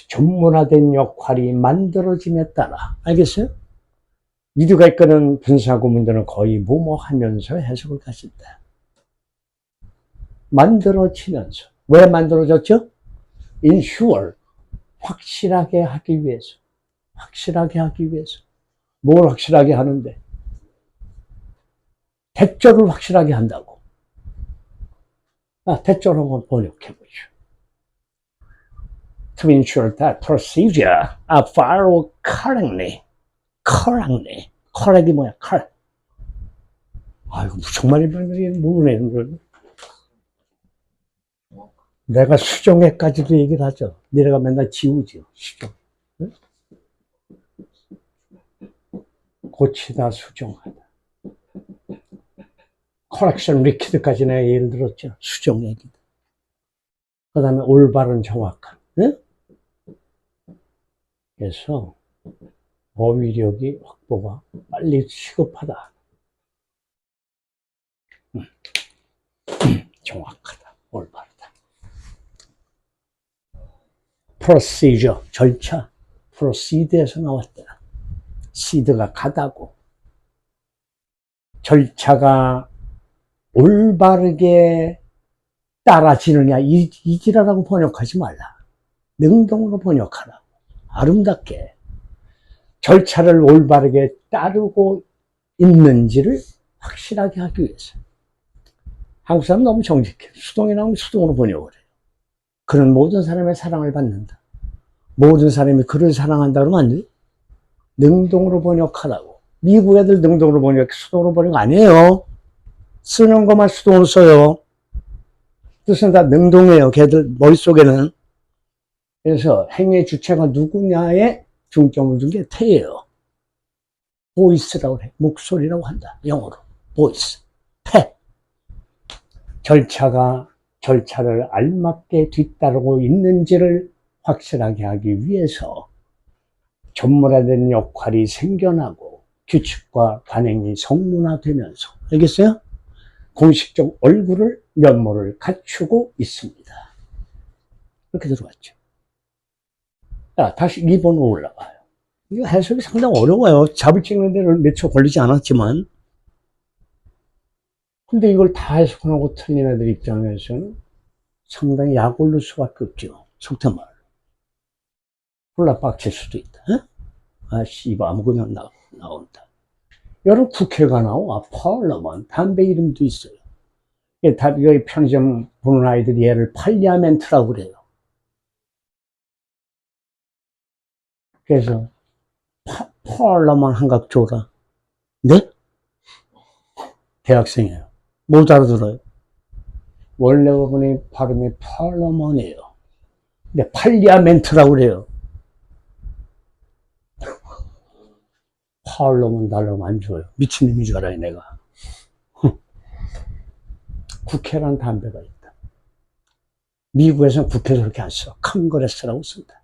전문화된 역할이 만들어짐에 따라, 알겠어요? 위드가 이끄는 분사 구문들은 거의 뭐뭐 하면서 해석을 가진다. 만들어지면서. 왜 만들어졌죠? ensure. 확실하게 하기 위해서. 확실하게 하기 위해서. 뭘 확실하게 하는데? 대조를 확실하게 한다고. 대조를 한번 번역해보죠. To ensure that procedure are followed correctly. correct이 뭐야? correct. 아이고, 정말 모르네. 내가 수정에까지도 얘기를 하죠. 내가 맨날 지우죠. 수정. 응? 고치다, 수정하다. correction record까지 내가 예를 들었죠. 수정 얘기도. 그 다음에 올바른 정확한. 응? 그래서 어휘력이 확보가 빨리 시급하다. 정확하다. 올바르다. procedure, 절차. proceed에서 나왔다. seed가 가다고. 절차가 올바르게 따라지느냐, 이지라라고 번역하지 말라. 능동으로 번역하라. 아름답게. 절차를 올바르게 따르고 있는지를 확실하게 하기 위해서. 한국 사람 너무 정직해. 수동이 나오면 수동으로 번역을 해요. 그는 모든 사람의 사랑을 받는다. 모든 사람이 그를 사랑한다 그러면 안 돼? 능동으로 번역하라고. 미국 애들 능동으로 번역, 수동으로 번역 아니에요. 쓰는 것만 수동으로 써요. 뜻은 다 능동이에요. 걔들 머릿속에는. 그래서 행위의 주체가 누구냐에 중점을 둔 게 태예요. 보이스라고 해. 목소리라고 한다. 영어로. 보이스. 태. 절차를 알맞게 뒤따르고 있는지를 확실하게 하기 위해서 전문화된 역할이 생겨나고 규칙과 관행이 성문화되면서, 알겠어요? 공식적 얼굴을, 면모를 갖추고 있습니다. 이렇게 들어갔죠. 자, 다시 2번으로 올라가요. 이거 해석이 상당히 어려워요. 잡을 찍는 데는 몇 초 걸리지 않았지만. 근데 이걸 다 해석하고 틀린 애들 입장에서는 상당히 약 올릴 수밖에 없죠. 속된 말로. 홀라 빡칠 수도 있다. 씨발, 아무거나 나온다. 여러 국회가 나와. 파얼러먼. 담배 이름도 있어요. 여기 편의점 보는 아이들이 얘를 팔리아멘트라고 그래요. 그래서 파얼러먼 한각 줘라. 네? 대학생이에요. 못 알아들어요. 원래 부분이 발음이 파얼러먼이에요. 근데 팔리아멘트라고 그래요. 파얼러먼 달라고 안 줘요. 미친놈인 줄 알아요, 내가. 국회란 담배가 있다. 미국에서는 국회에서 그렇게 안 써. 컨그레스라고 쓴다.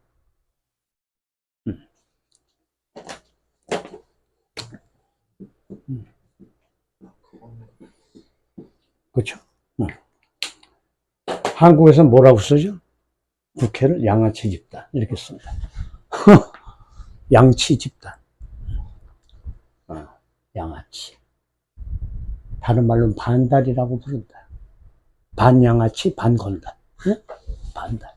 그렇죠? 한국에서는 뭐라고 쓰죠? 국회를 양아치 집단 이렇게 씁니다. 양치 집단. 양아치. 다른 말로는 반달이라고 부른다. 반양아치, 반건달. 네? 반달.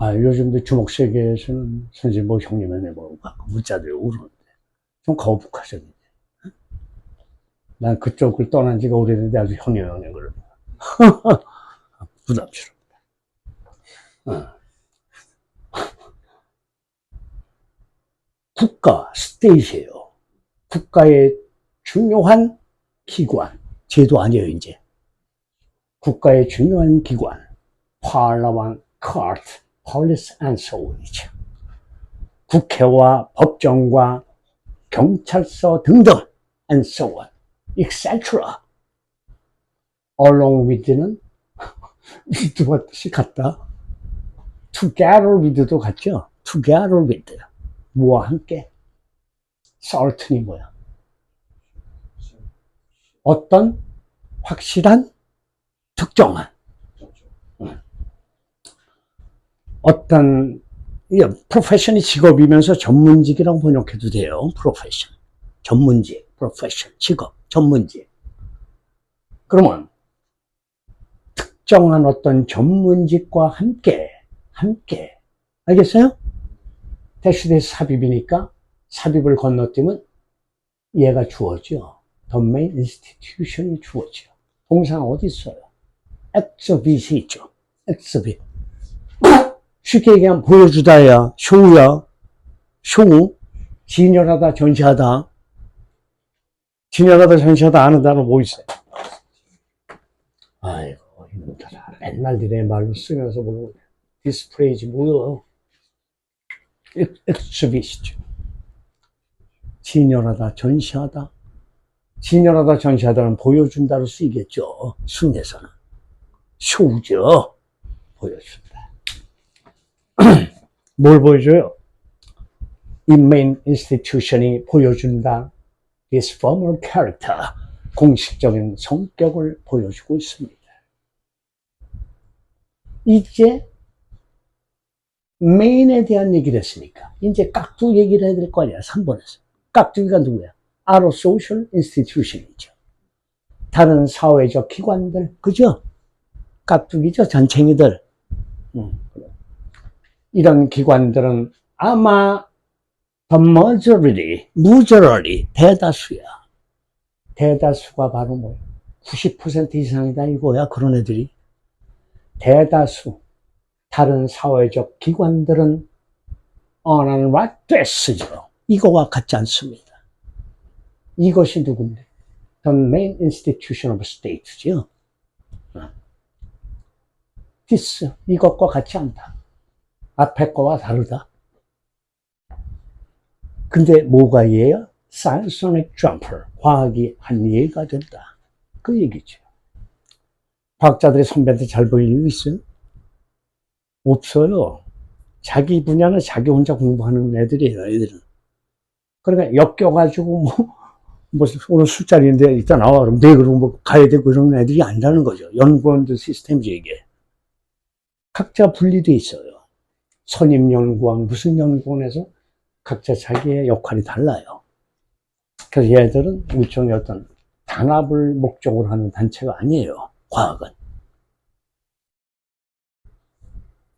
요즘도 주목세계에서는 선생님 뭐 형님이네 뭐 문자들이 오르는데 좀 거북하셨는데. 난 그쪽을 떠난 지가 오래됐는데 아주 형님 그러면 부담스럽다. 국가, 스테이트예요. 국가의 중요한 기관, 제도 아니에요 이제. 국가의 중요한 기관, parliament, court, police and so on이죠. 국회와 법정과 경찰서 등등 and so on, etc. along with는 with와 뜻이 같다. together with도 같죠. together with, 뭐와 함께. certain이 뭐야? 어떤 확실한 특정한 어떤 프로페션이 직업이면서 전문직이라고 번역해도 돼요. 프로페션, 전문직, 프로페션, 직업, 전문직. 그러면 특정한 어떤 전문직과 함께 알겠어요? 대시대시 삽입이니까 삽입을 건너뛰면 얘가 주어져. The main institution이 주어져. 동사가 어디 있어요? exhibit이 있죠. exhibit. 쉽게 얘기하면 보여주다야, 쇼야, 쇼, 진열하다, 전시하다. 진열하다, 전시하다 아는 단어 뭐 있어요? 아이고, 이놈들아. 맨날 니네 말로 쓰면서 보는 디스플레이지 뭐야? exhibit이죠. 진열하다, 전시하다. 진열하다, 전시하다는 보여준다로 쓰이겠죠. 순에서는. 쇼죠. 보여준다. 뭘 보여줘요? 이 main institution이 보여준다. This formal character, 공식적인 성격을 보여주고 있습니다. 이제 main에 대한 얘기를 했으니까 이제 깍두기 얘기를 해야 될 거 아니야. 3번에서. 깍두기가 누구야? Other social institution이죠. 다른 사회적 기관들, 그죠? 깍두기죠. 잔챙이들. 이런 기관들은 아마 the majority, 대다수야. 대다수가 바로 뭐야? 90% 이상이다 이거야. 그런 애들이. 대다수 다른 사회적 기관들은 unrighteous죠. 이거와 같지 않습니다. 이것이 누군데? The main institution of state죠. this, 이것과 같지 않다. 앞에 거와 다르다. 근데 뭐가 얘야? Scientific jumper, 과학이 한 예가 된다. 그 얘기죠. 과학자들이 선배한테 잘 보일 이유 있어요? 없어요. 자기 분야는 자기 혼자 공부하는 애들이에요, 애들은. 그러니까 엮여가지고 뭐 오늘 술자리인데 이따 나와 그러면 네 그러고 뭐 가야 되고 이런 애들이 아니라는 거죠. 연구원들 시스템이죠, 이게. 각자 분리돼 있어요. 선임연구원, 무슨 연구원에서 각자 자기의 역할이 달라요. 그래서 얘들은 일종의 어떤 단합을 목적으로 하는 단체가 아니에요, 과학은.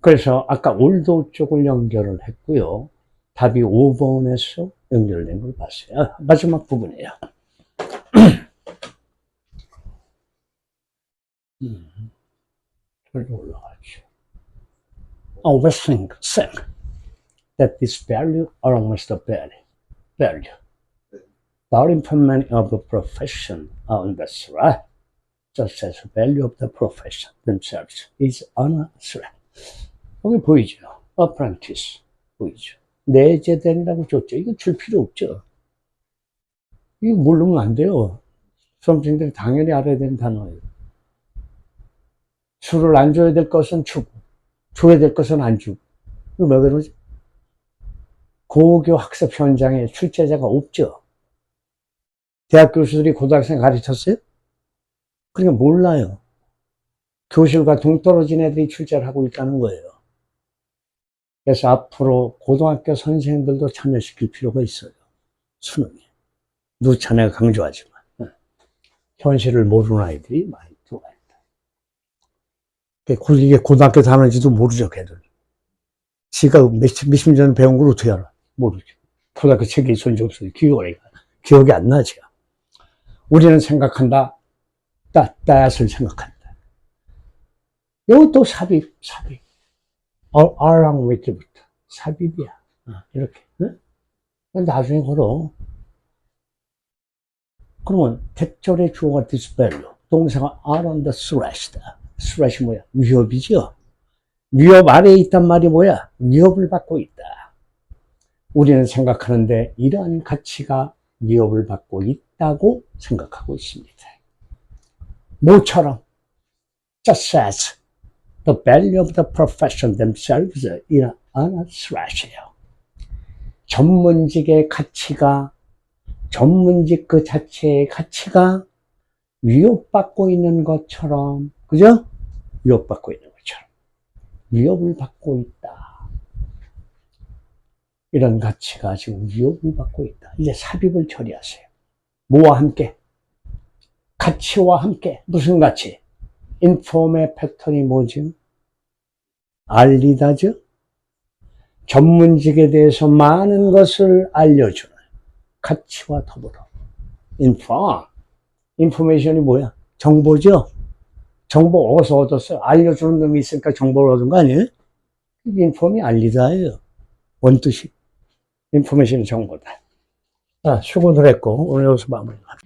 그래서 아까 올도 쪽을 연결을 했고요. 답이 5번에서 연결된 걸 봤어요. 마지막 부분이에요. 저기로 올라가죠. We think that this value almost the value. The improvement of the profession on the threat, just as the value of the profession themselves is on a threat. 여기 보이죠? apprentice 보이죠? 내재된이라고 줬죠. 이거 줄 필요 없죠. 이거 모르면 안 돼요. 수험생들이 당연히 알아야 되는 단어예요. 줄을 안 줘야 될 것은 주고, 줘야 될 것은 안 주고. 이거 왜 그러지? 고교 학습 현장에 출제자가 없죠. 대학 교수들이 고등학생 가르쳤어요? 그러니까 몰라요. 교실과 동떨어진 애들이 출제를 하고 있다는 거예요. 그래서 앞으로 고등학교 선생님들도 참여시킬 필요가 있어요. 수능에. 누차 내가 강조하지만. 현실을 모르는 아이들이 많이 들어와 있다. 이게 고등학교 다니는지도 모르죠, 걔들. 지가 몇십 년 전에 배운 걸 어떻게 알아? 모르죠. 고등학교 책에 있었는지 없어요. 기억이 안 나죠. 우리는 생각한다. that을 생각한다. 이것도 삽입. R랑 with부터. 삽입이야. 이렇게. 응? 나중에 걸어. 그러면 택절의 주어가 dispel, 동사가 are on the thresh다. thresh 뭐야? 위협이죠. 위협 아래에 있단 말이 뭐야? 위협을 받고 있다. 우리는 생각하는데 이러한 가치가 위협을 받고 있다고 생각하고 있습니다. 모처럼 just as the value of the profession themselves is on a thresh예요. 전문직의 가치가, 전문직 그 자체의 가치가 위협받고 있는 것처럼, 그죠? 위협받고 있는 것처럼. 위협을 받고 있다. 이런 가치가 지금 위협을 받고 있다. 이제 삽입을 처리하세요. 뭐와 함께? 가치와 함께. 무슨 가치? 인폼의 패턴이 뭐지? 알리다죠? 전문직에 대해서 많은 것을 알려주는 가치와 더불어. 인포메이션이 뭐야? 정보죠? 정보 어디서 얻었어요? 알려주는 놈이 있으니까 정보를 얻은 거 아니에요? 인폼이 알리다예요. 원뜻이. 인포메이션이 정보다. 수고들 했고, 오늘 여기서 마무리합니다.